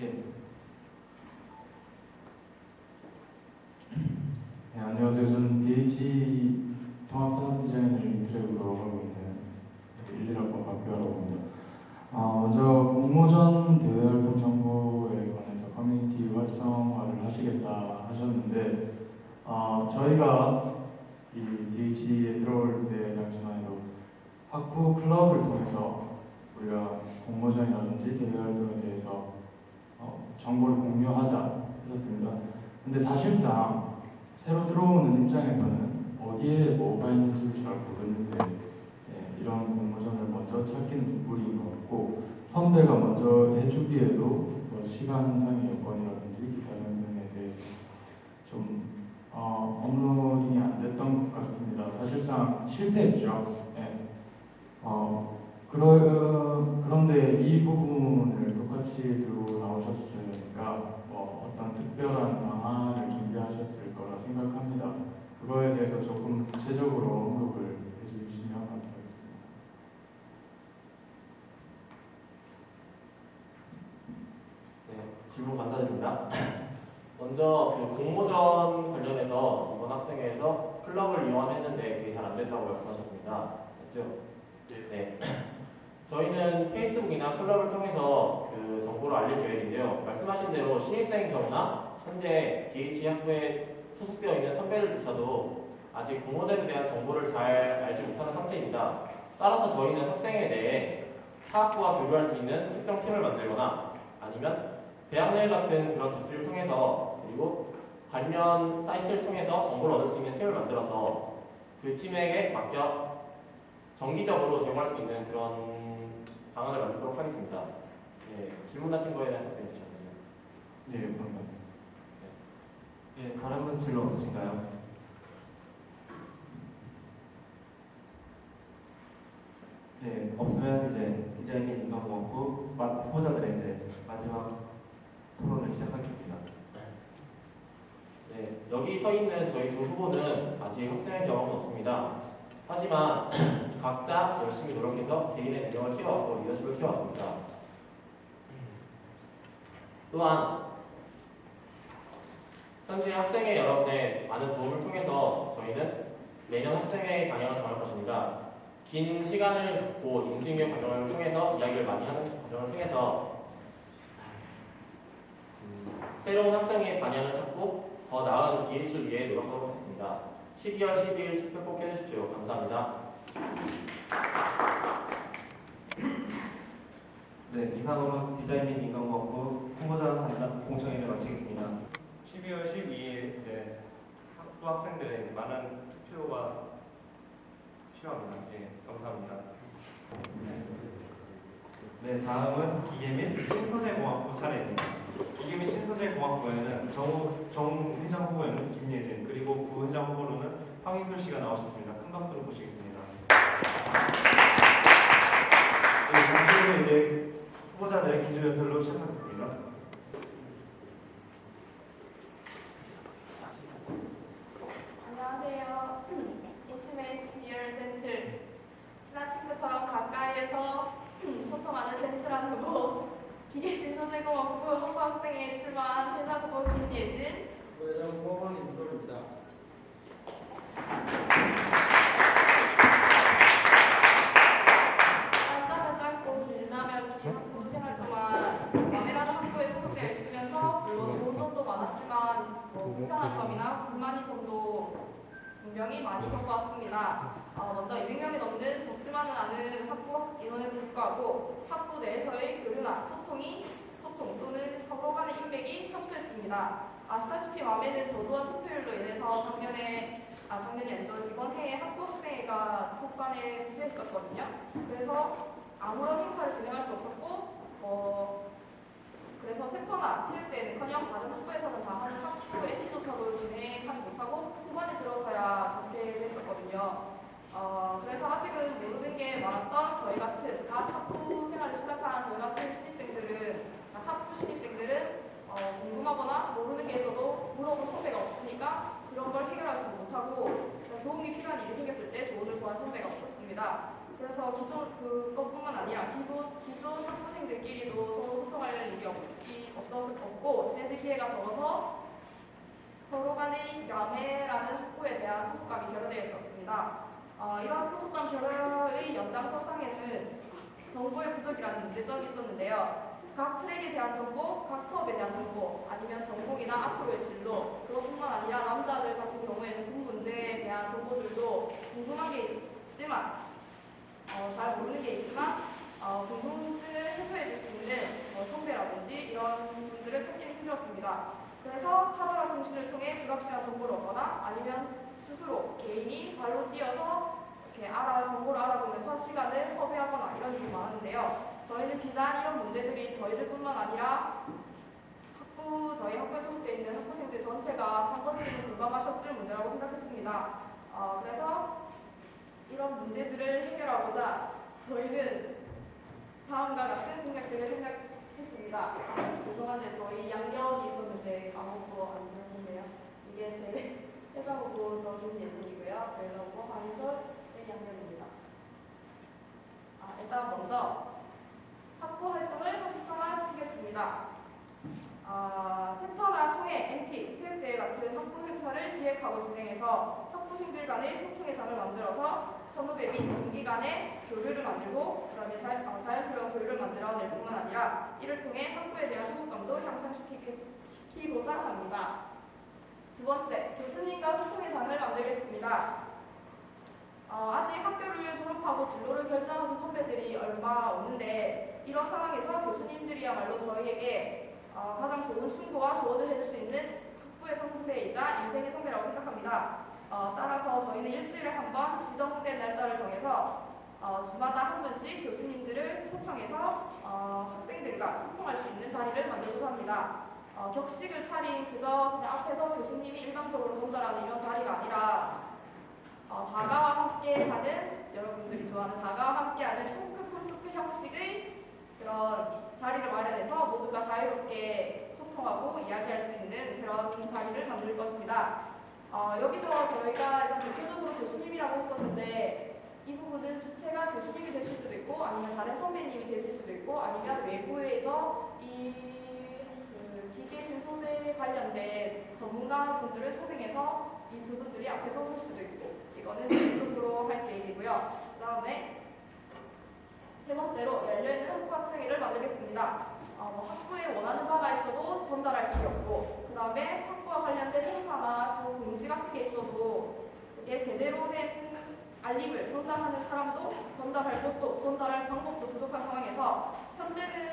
예. 네, 안녕하세요. 저는 DHE 통합산업 디자인을 인트랙으로 하고 있는 11학번 박규하라고 합니다. 먼저 공모전 대외활동 정보에 관해서 커뮤니티 활성화를 하시겠다 하셨는데 저희가 이 DHE에 들어올 때 당시만 해도 학부 클럽을 통해서 우리가 공모전이라든지 대외활동에 대해서 정보를 공유하자 했었습니다. 근데 사실상 새로 들어오는 입장에서는 어디에 뭐가 있는지 잘 모르는데 이런 공모전을 먼저 찾기는 무리인 것 같고 선배가 먼저 해주기에도 뭐 시간상의 여건이라든지 기타 등에 대해서 좀 업로딩이 안 됐던 것 같습니다. 사실상 실패했죠. 그런데 이 부분을 똑같이 들고 나오셨으니까 어떤 특별한 방안을 준비하셨을 거라 생각합니다. 그거에 대해서 조금 구체적으로 언급을 해주시면 감사하겠습니다. 네, 질문 감사드립니다. 먼저 그 공모전 관련해서 이번 학생회에서 클럽을 이용했는데 그게 잘 안 된다고 말씀하셨습니다. 맞죠? 네. 저희는 페이스북이나 클럽을 통해서 그 정보를 알릴 계획인데요. 말씀하신 대로 신입생의 경우나 현재 DHE 학부에 소속되어 있는 선배들조차도 아직 공모전에 대한 정보를 잘 알지 못하는 상태입니다. 따라서 저희는 학생회에 대해 타 학부와 교류할 수 있는 특정 팀을 만들거나 아니면 대학내일 같은 그런 잡지를 통해서 그리고 관련 사이트를 통해서 정보를 얻을 수 있는 팀을 만들어서 그 팀에게 맡겨 정기적으로 제공할 수 있는 그런 방안을 만들도록 하겠습니다. 예, 질문하신 거에는 답변해 주셨나요? 네, 감사합니다. 예, 다른 분 질문 없으신가요? 네, 없으면 이제 디자인 및 인간공학부 후보자들의 이제 마지막 토론을 시작하겠습니다. 네, 여기 서 있는 저희 두 후보는 아직 학생의 경험은 없습니다. 하지만 각자 열심히 노력해서 개인의 능력을 키워왔고 리더십을 키워왔습니다. 또한 현재 학생회 여러분의 많은 도움을 통해서 저희는 내년 학생회 방향을 정할 것입니다. 긴 시간을 갖고 인수인계 과정을 통해서 이야기를 많이 하는 과정을 통해서 새로운 학생의 방향을 찾고 더 나은 DH를 위해 노력하도록 하겠습니다. 12월 12일 투표 꼭 해주십시오. 감사합니다. 네, 이상으로 디자인 및 인간과학부 홍보자 담당 공청회를 마치겠습니다. 12월 12일 이제 학부 학생들의 이제 많은 투표가 필요합니다. 예, 감사합니다. 네, 다음은 기계 및 신소재공학부 차례입니다. 기계 및 신소재공학부에는 정 회장 후보에는 김예진, 그리고 부회장 후보로는 황희솔 씨가 나오셨습니다. 큰 박수로 모시겠습니다. 네, 잠시 후에 이제 후보자들의 기준연설로 시작하겠습니다. 안녕하세요. 인티메이트 디얼 젠틀. 친한 친구처럼 가까이에서 소통하는 젠틀한 후보. 기계신소재공학부 학부 학생회에 출마한 회장 후보 김예진. 부회장 후보 황인솔입니다. 짧다면 짧고 길다면 긴 학부 생활 동안 맘에라는 학부에 소속되어 있으면서 물론 좋은 점도 많았지만 불편한 점이나 불만인 점도 분명히 많이 겪어왔습니다. 먼저 200명이 넘는 적지만은 않은 학부 인원에 불구하고 학부 내에서의 교류나 소통 또는 서로 간의 인맥이 협소했습니다. 아시다시피 맘에는 저조한 투표율로 인해서 작년이 아니죠. 이번 해에 학부 학생회가 초반에 부재했었거든요. 그래서 아무런 행사를 진행할 수 없었고 그래서 세터나 체육 때는커녕 다른 학부에서는 다 하는 학부 MT조차도 진행하지 못하고 후반에 들어서야 그렇게 됐었거든요. 그래서 아직은 모르는 게 많았던 저희 같은 학부 생활을 시작한 저희 같은 학부 신입생들은 궁금하거나 모르는 게 있어도 물어볼 선배가 없으니까 그런 걸 해결하지 못하고 도움이 필요한 일이 생겼을 때 조언을 구한 선배가 없었습니다. 그래서 그것뿐만 아니라 기존 학부생들끼리도 서로 소통할 일이 없고 지내질 기회가 적어서 서로 간의 야매라는 학부에 대한 소속감이 결여되어 있었습니다. 이런 소속감 결여의 연장선상에는 정보의 부족이라는 문제점이 있었는데요. 각 트랙에 대한 정보, 각 수업에 대한 정보, 아니면 전공이나 앞으로의 진로, 그것뿐만 아니라 남자들 같은 경우에는 군 문제에 대한 정보들도 궁금한 게 있지만 잘 모르는 게 있지만 궁금증을 해소해 줄 수 있는 선배라든지 이런 분들을 찾기는 힘들었습니다. 그래서 카더라 통신을 통해 불확실한 정보를 얻거나 아니면 스스로 개인이 발로 뛰어서 이렇게 정보를 알아보면서 시간을 허비하거나 이런 일이 많았는데요. 저희는 비단 이런 문제들이 저희들뿐만 아니라 저희 학부에 소속되어 있는 학부생들 전체가 한 번쯤은 공감하셨을 문제라고 생각했습니다. 그래서 이런 문제들을 해결하고자 저희는 다음과 같은 공약들을 생각했습니다. 죄송한데 저희 양력이 있었는데 까먹고 안 썼는데요. 이게 제 회사 후보 저 김예진이고요. 웰러 후보 황인솔의 양력입니다. 일단 먼저 학부 활동을 활성화시키겠습니다. 센터나 총회, MT, 체육대회 같은 학부 행사를 기획하고 진행해서 학부생들 간의 소통의 장을 만들어서 선후배 및 동기 간의 교류를 만들고 그다음에 자연스러운 교류를 만들어낼 뿐만 아니라 이를 통해 학부에 대한 소속감도 향상시키고자 합니다. 두 번째, 교수님과 소통의 장을 만들겠습니다. 아직 학교를 졸업하고 진로를 결정하신 선배들이 얼마 없는데 이런 상황에서 교수님들이야말로 저희에게 가장 좋은 충고와 조언을 해줄 수 있는 학부의 선배이자 인생의 선배라고 생각합니다. 따라서 저희는 일주일에 한 번 지정된 날짜를 정해서 주마다 한 분씩 교수님들을 초청해서 학생들과 소통할 수 있는 자리를 만들고자 합니다. 격식을 차린 그냥 앞에서 교수님이 일방적으로 전달하는 이런 자리가 아니라 다가와 함께하는 여러분들이 좋아하는 다가와 함께하는 토크 콘서트 형식의 그런 자리를 마련해서 모두가 자유롭게 소통하고 이야기할 수 있는 그런 자리를 만들 것입니다. 여기서 저희가 일단 대표적으로 교수님이라고 했었는데 이 부분은 주체가 교수님이 되실 수도 있고 아니면 다른 선배님이 되실 수도 있고 아니면 외부에서 기계신 소재 관련된 전문가분들을 초빙해서 이 부분들이 앞에 서설 수도 있고 이거는 전적으로 할 계획이고요. 그 다음에 세 번째로 열려있는 학부 학생회를 만들겠습니다. 학부에 원하는 바가 있어도 전달할 길이 없고 그 다음에 학부와 관련된 행사나 공지 같은 게 있어도 그게 제대로 된 알림을 전달하는 사람도 전달할 곳도 전달할 방법도 부족한 상황에서 현재는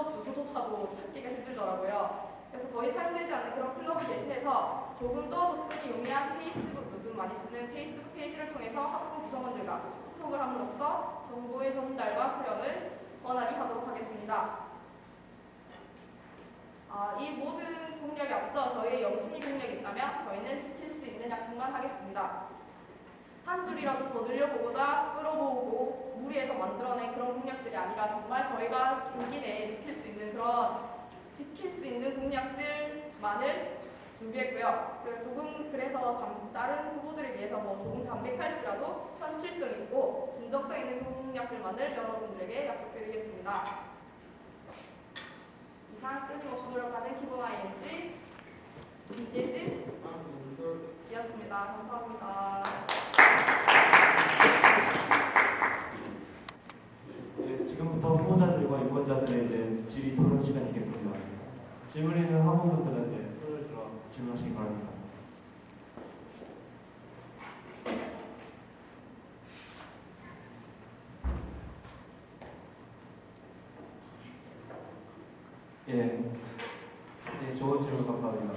클럽 주소조차도 찾기가 힘들더라고요. 그래서 거의 사용되지 않는 그런 클럽을 대신해서 조금 더 접근이 용이한 페이스북, 요즘 많이 쓰는 페이스북 페이지를 통해서 학부 구성원들과 소통을 함으로써 정보의 전달과 수령을 원활히 하도록 하겠습니다. 이 모든 공약에 앞서 저희의 영순위 공약이 있다면 저희는 지킬 수 있는 약속만 하겠습니다. 한 줄이라도 더 늘려보고자 끌어모으고 무리해서 만들어낸 그런 공약들이 아니라 정말 저희가 임기 내에 지킬 수 있는 공약들만을 준비했고요. 그래서 다른 후보들에 비해서 조금 담백할지라도 현실성 있고 진정성 있는 공약들만을 여러분들에게 약속드리겠습니다. 이상 끊임없이 노력하는 기본 ING 이재진이었습니다. 감사합니다. 네, 지금부터 후보자들과 유권자들의 이제 질의 토론 시간이 있겠습니다. 질문 있는 학우분들은 손을 들어 질문하시기 바랍니다. 좋은 질문 감사합니다.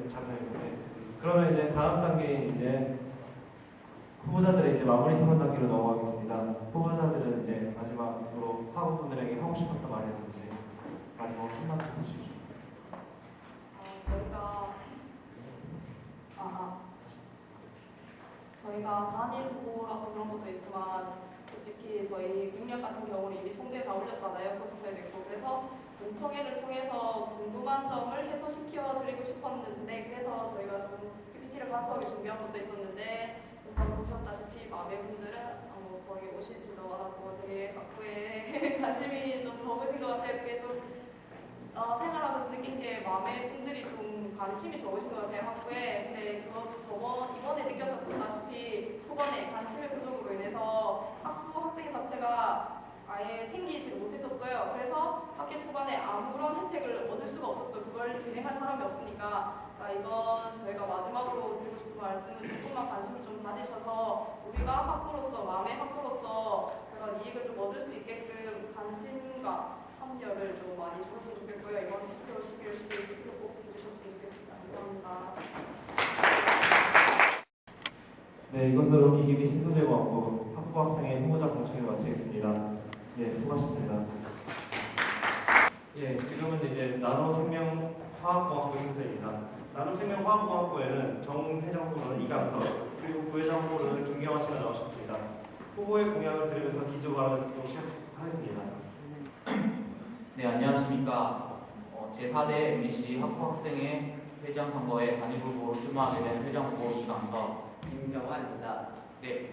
잠깐만요. 그러면 이제 다음 단계인 이제 후보자들의 이제 마무리 토론 단계로 넘어가겠습니다. 후보자들은 이제 마지막으로 학우분들에게 하고 싶었던 말이라든지 마지막으로 한마디 해주십시오. 저희가 단일 후보라서 그런 것도 있지만 솔직히 저희 공약 같은 경우는 이미 총재에 다 올렸잖아요. 포스터에도 있고. 그래서 공청회를 통해서 궁금한 점을 해소시켜 드리고 싶었는데 그래서 저희가 좀 PPT를 간소하게 준비한 것도 있었는데 방금 보셨다시피 마음의 분들은 거기 오시지도 않았고 되게 학부에 관심이 좀 적으신 것 같아요. 그게 좀 생활하면서 느낀 게 마음의 분들이 좀 관심이 적으신 것 같아요. 학부에. 근데 그것도 이번에 느껴졌다시피 초반에 관심의 부족으로 인해서 학부 학생 자체가 아예 생기지 못했었어요. 그래서 학기 초반에 아무런 혜택을 얻을 수가 없었죠. 그걸 진행할 사람이 없으니까. 이번 저희가 마지막으로 드리고 싶은 말씀은 조금만 관심을 좀 가지셔서 우리가 학부로서, 마음의 학부로서 그런 이익을 좀 얻을 수 있게끔 관심과 참여를 좀 많이 주셨으면 좋겠고요. 이번 투표 12월 12일 투표 꼭 해주셨으면 좋겠습니다. 감사합니다. 네, 이것으로 기기비 신소재과학부 학부 학생의 후보자 공청회 마치겠습니다. 수고하셨습니다. 지금은 이제 나노생명화학공학부 행사입니다. 나노생명화학공학부에는 정 회장 후보는 이강석, 그리고 부회장 후보는 김경화 씨가 나오셨습니다. 후보의 공약을 들으면서 기조 발언을 또 시작하겠습니다. 네, 안녕하십니까. 제4대 MBC 학부학생회 회장 선거에 단일 후보로 출마하게 된 회장 후보 이강석, 김경환입니다. 네,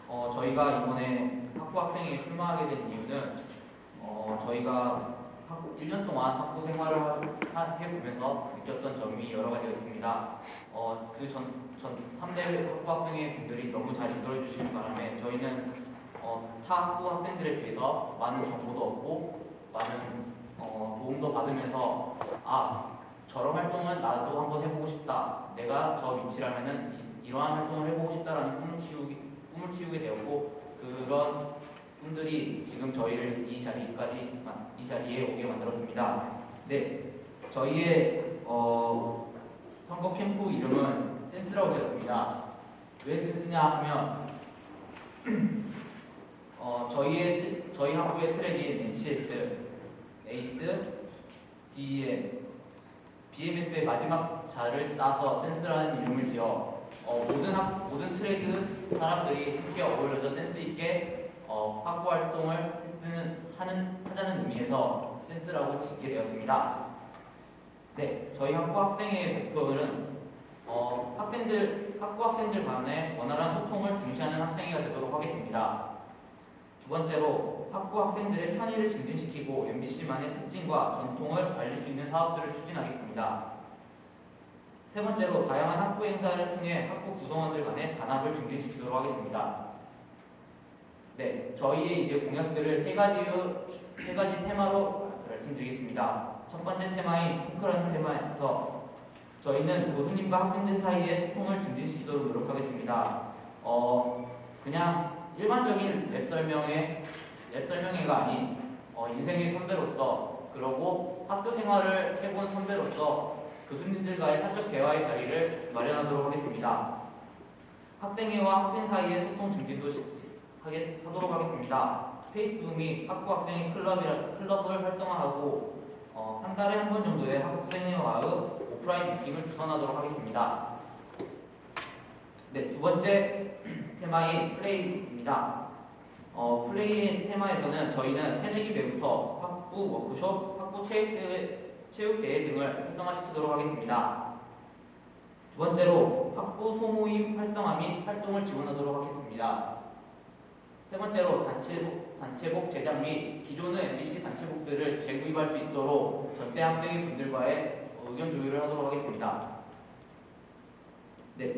저희가 이번에 학부학생회에 출마하게 된 이유는 저희가 1년 동안 학부 생활을 해보면서 느꼈던 점이 여러 가지가 있습니다. 그 전 3대 학부학생회 분들이 너무 잘 인도해 주시는 바람에 저희는 타 학부 학생들에 비해서 많은 정보도 얻고 많은 도움도 받으면서 저런 활동은 나도 한번 해보고 싶다. 내가 저 위치라면은 이러한 활동을 해보고 싶다라는 꿈을 키우게 되었고 그런 분들이 지금 저희를 이 자리에 오게 만들었습니다. 네, 저희의 선거 캠프 이름은 센스라고 지었습니다. 왜 센스냐 하면 저희 학부의 트랙인 NCS, 에이스, BEM, BMS의 마지막 자를 따서 센스라는 이름을 지어 모든 트랙 사람들이 함께 어울려서 센스 있게 학부 활동을 하자는 의미에서 센스라고 짓게 되었습니다. 네, 저희 학부 학생의 목표는 학부 학생들 간의 원활한 소통을 중시하는 학생회가 되도록 하겠습니다. 두 번째로 학부 학생들의 편의를 증진시키고 MBC만의 특징과 전통을 알릴 수 있는 사업들을 추진하겠습니다. 세 번째로 다양한 학부 행사를 통해 학부 구성원들 간의 단합을 증진시키도록 하겠습니다. 네, 저희의 이제 공약들을 세 가지 테마로 말씀드리겠습니다. 첫 번째 테마인 토크라는 테마에서 저희는 교수님과 학생들 사이의 소통을 증진시키도록 노력하겠습니다. 그냥 일반적인 웹 설명에 랩 설명회가 아닌 인생의 선배로서 그러고 학교 생활을 해본 선배로서 교수님들과의 사적 대화의 자리를 마련하도록 하겠습니다. 학생회와 학생 사이의 소통 증진도 하도록 하겠습니다. 페이스북 및 학부 학생회 클럽을 활성화하고 한 달에 한 번 정도의 학생회와의 오프라인 미팅을 주선하도록 하겠습니다. 네, 두 번째 테마인 플레이입니다. 플레이 테마에서는 저희는 새내기 배부터 학부 워크숍, 학부 체육대회 등을 활성화시키도록 하겠습니다. 두 번째로 학부 소모임 활성화 및 활동을 지원하도록 하겠습니다. 세 번째로 단체복 제작 및 기존의 MBC 단체복들을 재구입할 수 있도록 전대 학생회 분들과의 의견 조율을 하도록 하겠습니다. 네,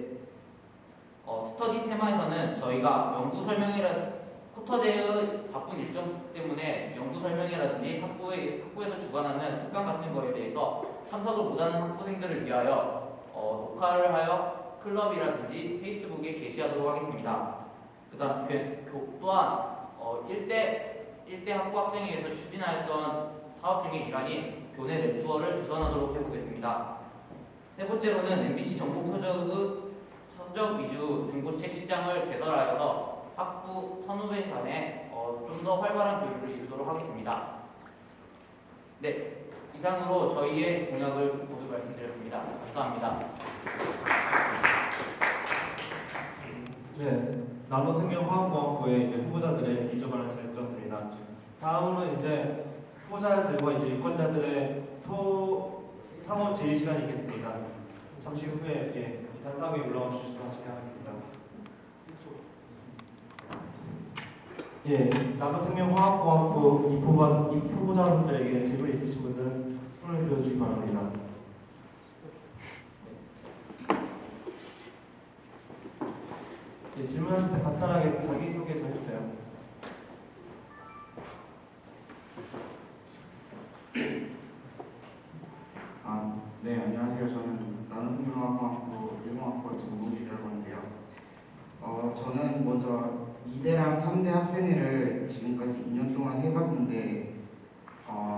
스터디 테마에서는 저희가 연구 설명회라 쿼터제의 바쁜 일정 때문에 연구 설명회라든지 학부에서 주관하는 특강 같은 거에 대해서 참석을 못하는 학부생들을 위하여 녹화를 하여 클럽이라든지 페이스북에 게시하도록 하겠습니다. 그다음 또한 1대 학부 학생회에서 추진하였던 사업 중의 일환인 교내 랩 투어를 주선하도록 해보겠습니다. 세 번째로는 MBC 전국 서적 위주 중고책 시장을 개설하여서 학부 선후배 간에 좀 더 활발한 교육을 이루도록 하겠습니다. 네, 이상으로 저희의 공약을 모두 말씀드렸습니다. 감사합니다. 네, 남부생명화학공학부의 이제 후보자들의 기조반을 잘 들었습니다. 다음으로는 이제 후보자들과 이제 유권자들의 상호 질의 시간이 있겠습니다. 잠시 후에 단상에 올라와 주시도록 진행하겠습니다. 남부생명화학공학부 입후보자분들에게 질문 있으신 분들은 손을 들어주시기 바랍니다. 질문하실 때 간단하게 자기소개 좀 해주세요. 네, 안녕하세요. 저는 나눔생명화학부 일공학과 전공실이라고 하는데요. 저는 먼저 2대랑 3대 학생회를 지금까지 2년 동안 해봤는데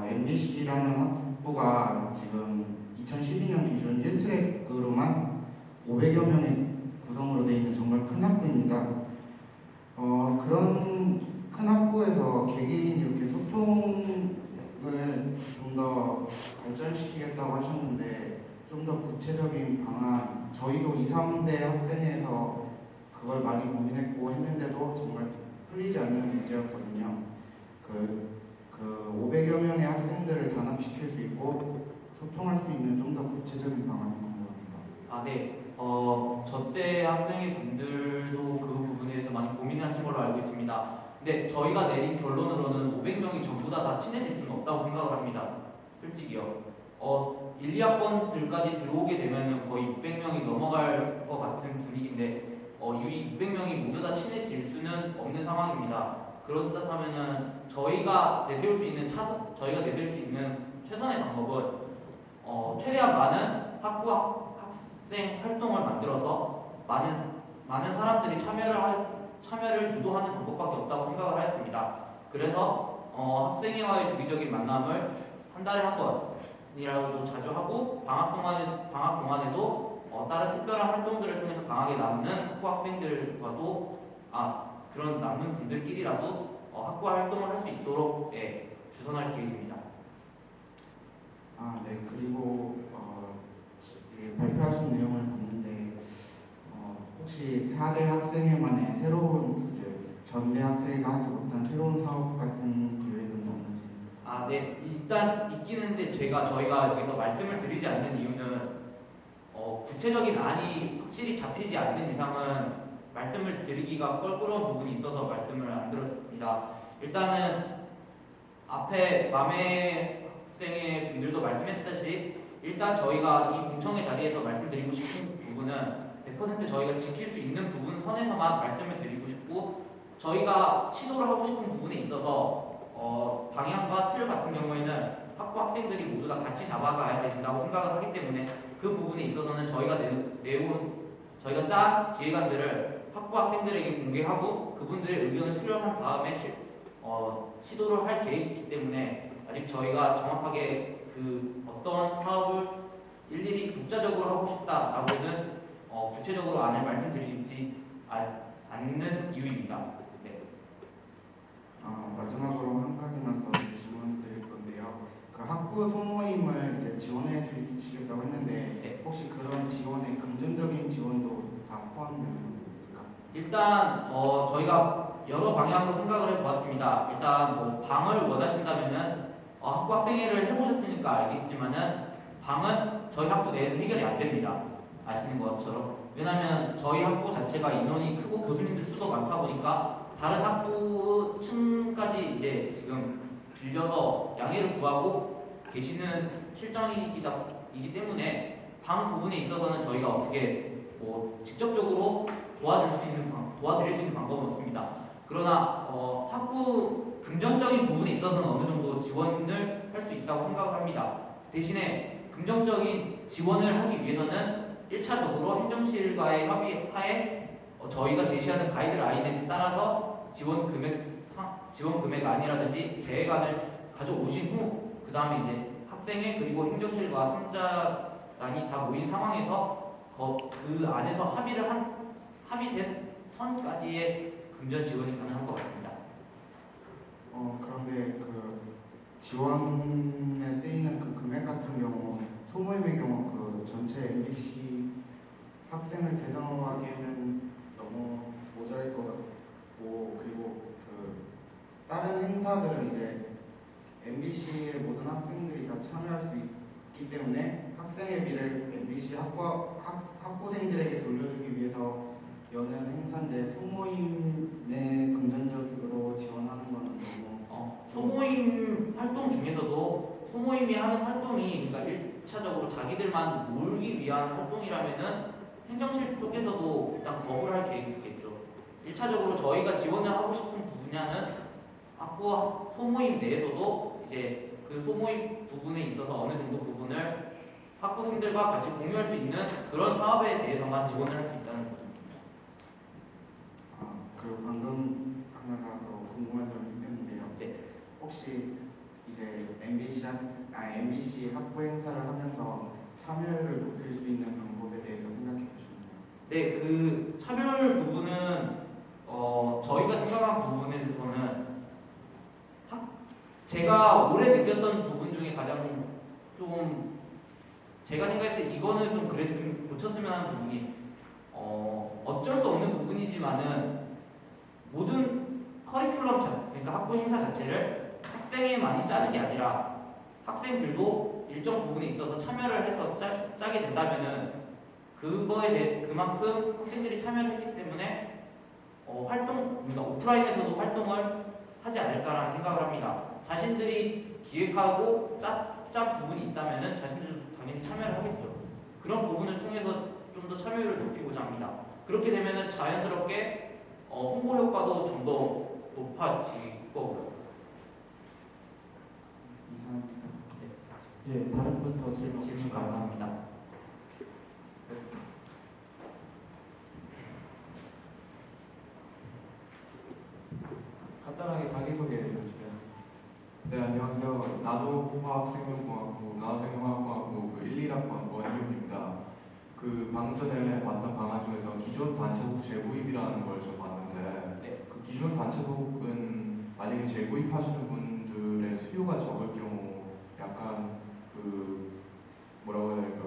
MBC라는 학부가 지금 2012년 기준 1트랙으로만 500여 명의 구성으로 되어 있는 정말 큰 학부입니다. 그런 큰 학부에서 개개인 이렇게 소통을 좀 더 발전시키겠다고 하셨는데 좀 더 구체적인 방안, 저희도 2, 3대 학생회에서 그걸 많이 고민했고 했는데도 정말 풀리지 않는 문제였거든요. 그 500여 명의 학생들을 단합시킬 수 있고 소통할 수 있는 좀 더 구체적인 방안이 궁금합니다. 네. 저때 학생회 분들도 그 부분에 대해서 많이 고민하신 걸로 알고 있습니다. 근데 저희가 내린 결론으로는 500명이 전부 다 친해질 수는 없다고 생각을 합니다. 솔직히요. 1, 2학번들까지 들어오게 되면 거의 600명이 넘어갈 것 같은 분위기인데 이 600명이 모두 다 친해질 수는 없는 상황입니다. 그렇다면은 저희가 내세울 수 있는 최선의 방법은 최대한 많은 학부 학생 활동을 만들어서 많은 사람들이 참여를 유도하는 방법밖에 없다고 생각을 하였습니다. 그래서 학생회와의 주기적인 만남을 한 달에 한 번이라도 자주 하고 방학 동안에도 다른 특별한 활동들을 통해서 강하게 남는 학부 학생들과도 그런 남는 분들끼리라도 학부 활동을 할 수 있도록 주선할 계획입니다. 네, 그리고 발표하신 내용을 봤는데 혹시 4대 학생회만의 새로운 전대 학생회가 하지 못한 새로운 사업 같은 계획은 없는지? 네, 일단 있긴 한데 저희가 여기서 말씀을 드리지 않는 이유는 구체적인 안이 확실히 잡히지 않는 이상은 말씀을 드리기가 껄끄러운 부분이 있어서 말씀을 안 드렸습니다. 일단은 앞에 맘의 학생회 분들도 말씀했듯이 일단 저희가 이 공청회 자리에서 말씀드리고 싶은 부분은 100% 저희가 지킬 수 있는 부분 선에서만 말씀을 드리고 싶고 저희가 시도를 하고 싶은 부분에 있어서 방향과 틀 같은 경우에는 학부 학생들이 모두 다 같이 잡아가야 된다고 생각을 하기 때문에 그 부분에 있어서는 저희가 짠 기획안들을 학부 학생들에게 공개하고 그분들의 의견을 수렴한 다음에 시도를 할 계획이기 때문에 아직 저희가 정확하게 그 어떤 사업을 일일이 독자적으로 하고 싶다라고는 구체적으로 안을 말씀드리지 않는 이유입니다. 네. 마지막으로 한 가지만 더 질문 드릴 건데요. 그 학부 소모임을 이제 지원해 주시겠다고 했는데 네. 혹시 그런 지원에 금전적인 지원도 다 포함되는 겁니까? 일단 저희가 여러 방향으로 생각을 해보았습니다. 일단 뭐 방을 원하신다면은 학부 학생회를 해보셨으니까 알겠지만은 방은 저희 학부 내에서 해결이 안 됩니다. 아시는 것처럼. 왜냐하면 저희 학부 자체가 인원이 크고 교수님들 수도 많다 보니까 다른 학부층까지 이제 지금 빌려서 양해를 구하고 계시는 실정이기 때문에 방 부분에 있어서는 저희가 어떻게 뭐 직접적으로 도와드릴 수 있는 방법은 없습니다. 그러나 학부 금전적인 부분에 있어서는 어느 정도 지원을 할 수 있다고 생각을 합니다. 대신에 금전적인 지원을 하기 위해서는 1차적으로 행정실과의 합의하에 저희가 제시하는 가이드라인에 따라서 지원 금액안이라든지 계획안을 가져오신 후 그 다음에 이제 학생회 그리고 행정실과 3자단이 다 모인 상황에서 그 안에서 합의된 선까지의 금전 지원이 가능한 것 같습니다. 그런데 그 지원에 쓰이는 그 금액 같은 경우 소모임의 경우 그 전체 MBC 학생을 대상으로 하기에는 너무 모자랄 것 같고, 그리고 그 다른 행사들은 이제 MBC의 모든 학생들이 다 참여할 수 있기 때문에 학생회비를 MBC 학부생들에게 돌려주기 위해서 여는 행사인데 소모임에 금전적으로 지원하는 건 너무 소모임 활동 중에서도 소모임이 하는 활동이 그러니까 1차적으로 자기들만 모으기 위한 활동이라면은 행정실 쪽에서도 일단 거부를 할 계획이겠죠. 1차적으로 저희가 지원을 하고 싶은 분야는 학부 소모임 내에서도 이제 그 소모임 부분에 있어서 어느 정도 부분을 학부생들과 같이 공유할 수 있는 그런 사업에 대해서만 지원을 할 수 있다는 거죠. 그리고 방금 하나가 더 궁금한 점이 있는데요. 네. 혹시 이제 MBC 학부 행사를 하면서 참여율을 높일 수 있는 방법에 대해서 생각해 보셨나요? 네, 그 참여율 부분은 저희가 생각한 부분에서는 제가 올해 느꼈던 부분 중에 가장 좀 제가 생각했을 때 이거는 좀 고쳤으면 하는 부분이 어쩔 수 없는 부분이지만은 모든 커리큘럼 그러니까 학부 행사 자체를 학생회만이 짜는 게 아니라 학생들도 일정 부분에 있어서 참여를 해서 짜게 된다면은 그거에 대해 그만큼 학생들이 참여를 했기 때문에 그러니까 오프라인에서도 활동을 하지 않을까라는 생각을 합니다. 자신들이 기획하고 짠 부분이 있다면은 자신들도 당연히 참여를 하겠죠. 그런 부분을 통해서 좀 더 참여율을 높이고자 합니다. 그렇게 되면은 자연스럽게 홍보 효과도 좀 더 높아질 거고요. 예, 다른 분 더 질문 감사합니다. 간단하게 자기소개 해주세요. 네, 안녕하세요. 나노화학생명공학부, 나노생명화학부 1, 2학번 원희용입니다. 그 방금 전에 봤던 방안 중에서 기존 단체복 재구입이라는 걸 좀 봤는데 네. 그 기존 단체복은 만약에 재구입하시는 분들의 수요가 적을 경우 약간 그 뭐라고 해야 될까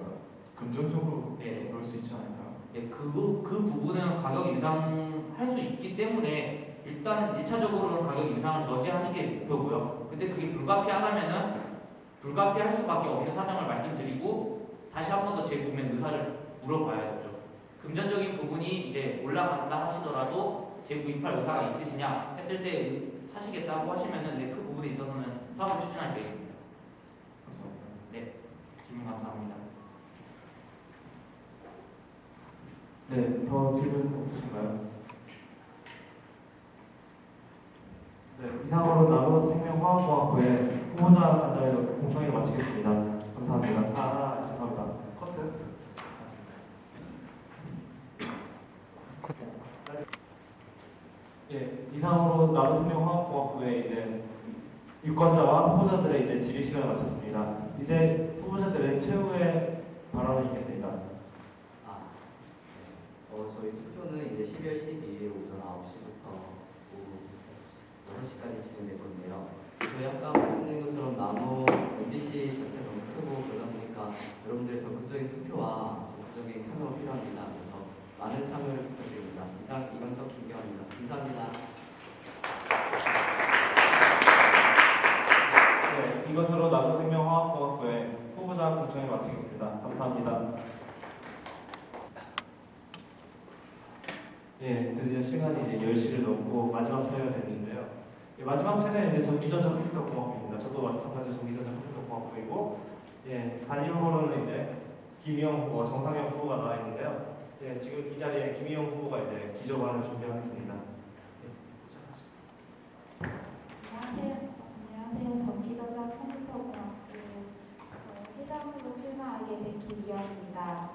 금전적으로 네. 그럴 수 있지 않을까요? 네, 그 부분은 가격 인상할 수 있기 때문에 일단 1차적으로는 가격 인상을 저지하는 게 목표고요. 근데 그게 불가피하다면은 불가피할 수밖에 없는 사정을 말씀드리고 다시 한 번 더 재구매 의사를 물어봐야겠죠. 금전적인 부분이 이제 올라간다 하시더라도 재구입할 의사가 있으시냐 했을 때 사시겠다고 하시면은 네, 그 부분에 있어서는 사업을 추진할 계획입니다. 감사합니다. 네, 질문 감사합니다. 네, 더 질문 없으신가요? 네, 이상으로 나노생명화학공학부의 후보자 간담회 공청회를 마치겠습니다. 감사합니다. 죄송합니다. 커트. 예, 이상으로 나노생명화학공학부의 이제 유권자와 후보자들의 이제 질의 시간을 마쳤습니다. 이제 후보자들의 최후의 발언을 있겠습니다. 저희 투표는 이제 12월 12일 오전 9시부터 오후 6시까지 진행될 건데요. 저희 아까 말씀드린 것처럼 나노 MBC 자체가 너무 크고 그러다 보니까 여러분들의 적극적인 투표와 적극적인 참여가 필요합니다. 그래서 많은 참여를 부탁드립니다. 이상 이광석 김경환입니다. 감사합니다. 네, 이것으로 나노생명화학공학부의 후보자 공청회 마치겠습니다. 감사합니다. 예, 드디어 시간이 이제 10시를 넘고 마지막 차례가 됐는데요. 예, 마지막 차례는 이제 전기전자 컴퓨터공학부입니다. 저도 마찬가지로 전기전자 컴퓨터공학부이고, 예, 단임 후보로는 이제 김희영 후보, 정상영 후보가 나와 있는데요. 예, 지금 이 자리에 김희영 후보가 이제 기조반을 준비하겠습니다. 안녕하세요. 전기전자 컴퓨터공학부 회장으로 출마하게 된 김희영입니다.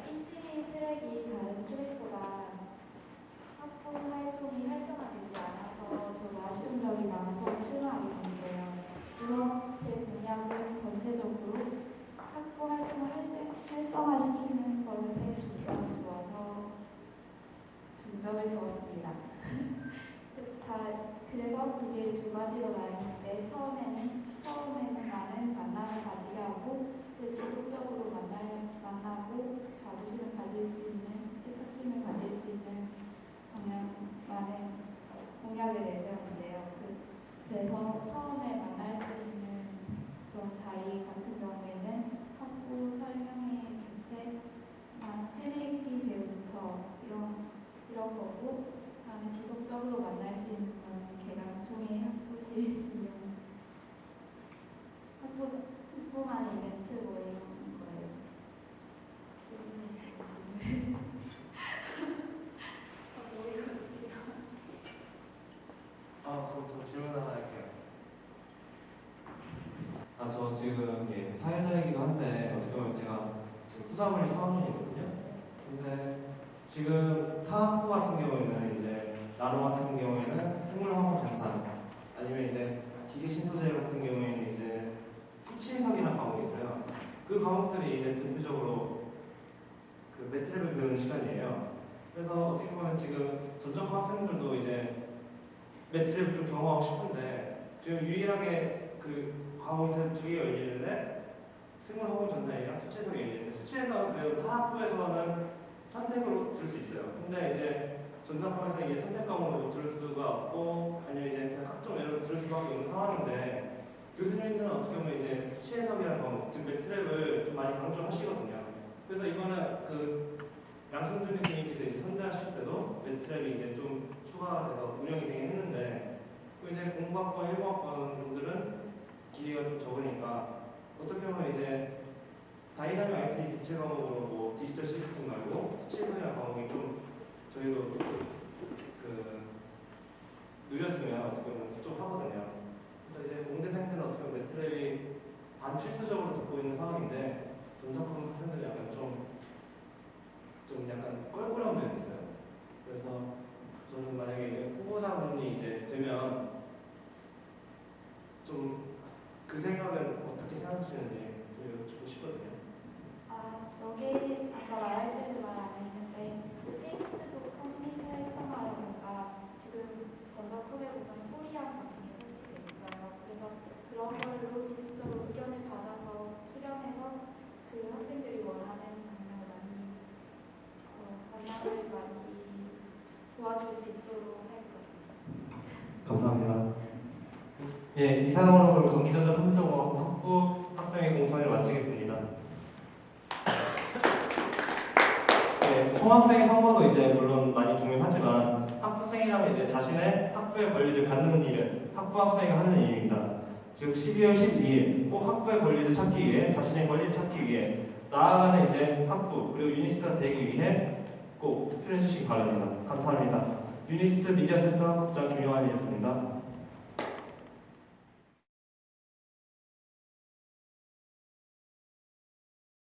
PC 트랙이 다른 트랙보다 학부 활동이 활성화되지 않아서 저도 아쉬운 점이 많아서 출마하게 됐는데요. 물론 제 공약은 전체적으로 학부 활동을 활성화시키는 것에 중점을 주었습니다. 그래서 그게 두 가지로 나뉘는데 처음에는 많은 만남을 가지게 하고 지속적으로 만나고 자부심을 가질 수 있는 쾌적심을 가질 수 있는 많은 공약을 내세웠는데요. 그래서 처음에 만날 수 있는 그런 자리 같은 경우에는 학부 설명회 교체, 새내기 배우부터 이런 거고, 다음에 지속적으로 만날 수 있는 건 개강 총회 학부실 학부만 이벤트 뭐 이런 거예요. 그럼 저 질문 하나 할게요. 저 지금 사회자이기도 한데 어떻게 보면 제가 지금 수사물 4학년이거든요. 근데 지금 타학부 같은 경우에는 이제 나노 같은 경우에는 생물화학 전산 아니면 이제 기계신소재 같은 경우에는 이제 수치해석이라는 과목이 있어요. 그 과목들이 이제 대표적으로 그 매트랩을 배우는 시간이에요. 그래서 어떻게 보면 지금 전적 학생들도 이제 매트랩을 좀 경험하고 싶은데 지금 유일하게 그 과목이 두 개가 열리는데 생물화학 전산이랑 수치해석이 열리는데 수치해석을 타학부에서는 선택으로 들 수 있어요. 근데 이제 전자과에서 이게 선택 과목으로 들 수가 없고 아니면 이제 그냥 학점 외로 들 수밖에 없는 상황인데 교수님들은 어떻게 보면 이제 수치 해석이라는 과목, 즉 매트랩을 좀 많이 강조하시거든요. 그래서 이거는 그 양승준 교수님께서 이제 선대하실 때도 매트랩이 이제 좀 추가가 돼서 운영이 되긴 했는데 그 이제 공부학번, 일공학번 분들은 길이가 좀 적으니까 어떻게 보면 이제 다이나믹 IT 대체 과목으로 뭐 디지털 시스템 말고 수치해석이라는 과목이 좀 저희도 그 누렸으면 어떻게 보면 좀 하거든요. 그래서 이제 공대생들은 어떻게 보면 매트랩이 반필수적으로 듣고 있는 상황인데 전자과목 학생들이 약간 좀 약간 껄끄러운 면이 있어요. 그래서 저는 만약에 이제 후보자분이 이제 되면 좀 그 생각은 어떻게 생각하시는지 여쭙고 싶거든요. 여기 아까 말할 때도 말 안 했는데 페이스북 커뮤니티 활성화라든가 지금 전자품에 보면 소리함 같은 게 설치돼 있어요. 그래서 그런 걸로 지속적으로 의견을 받아서 수렴해서 그 학생들이 원하는 방향을 많이 도와줄 수 있도록 할 거예요. 감사합니다. 예, 이상으로 그럼 전기전자 컴퓨터공학부 학부 학생회 공청회를 마치겠습니다. 네, 총학생회 선거도 이제 물론 많이 중요하지만 학부생이라면 이제 자신의 학부의 권리를 갖는 일은 학부 학생회가 하는 일입니다. 즉 12월 12일 꼭 학부의 권리를 찾기 위해 자신의 권리를 찾기 위해 나아가는 이제 학부 그리고 유니스트가 되기 위해 꼭 투표해 주시기 바랍니다. 감사합니다. 유니스트 미디어센터 국장 김용환이었습니다.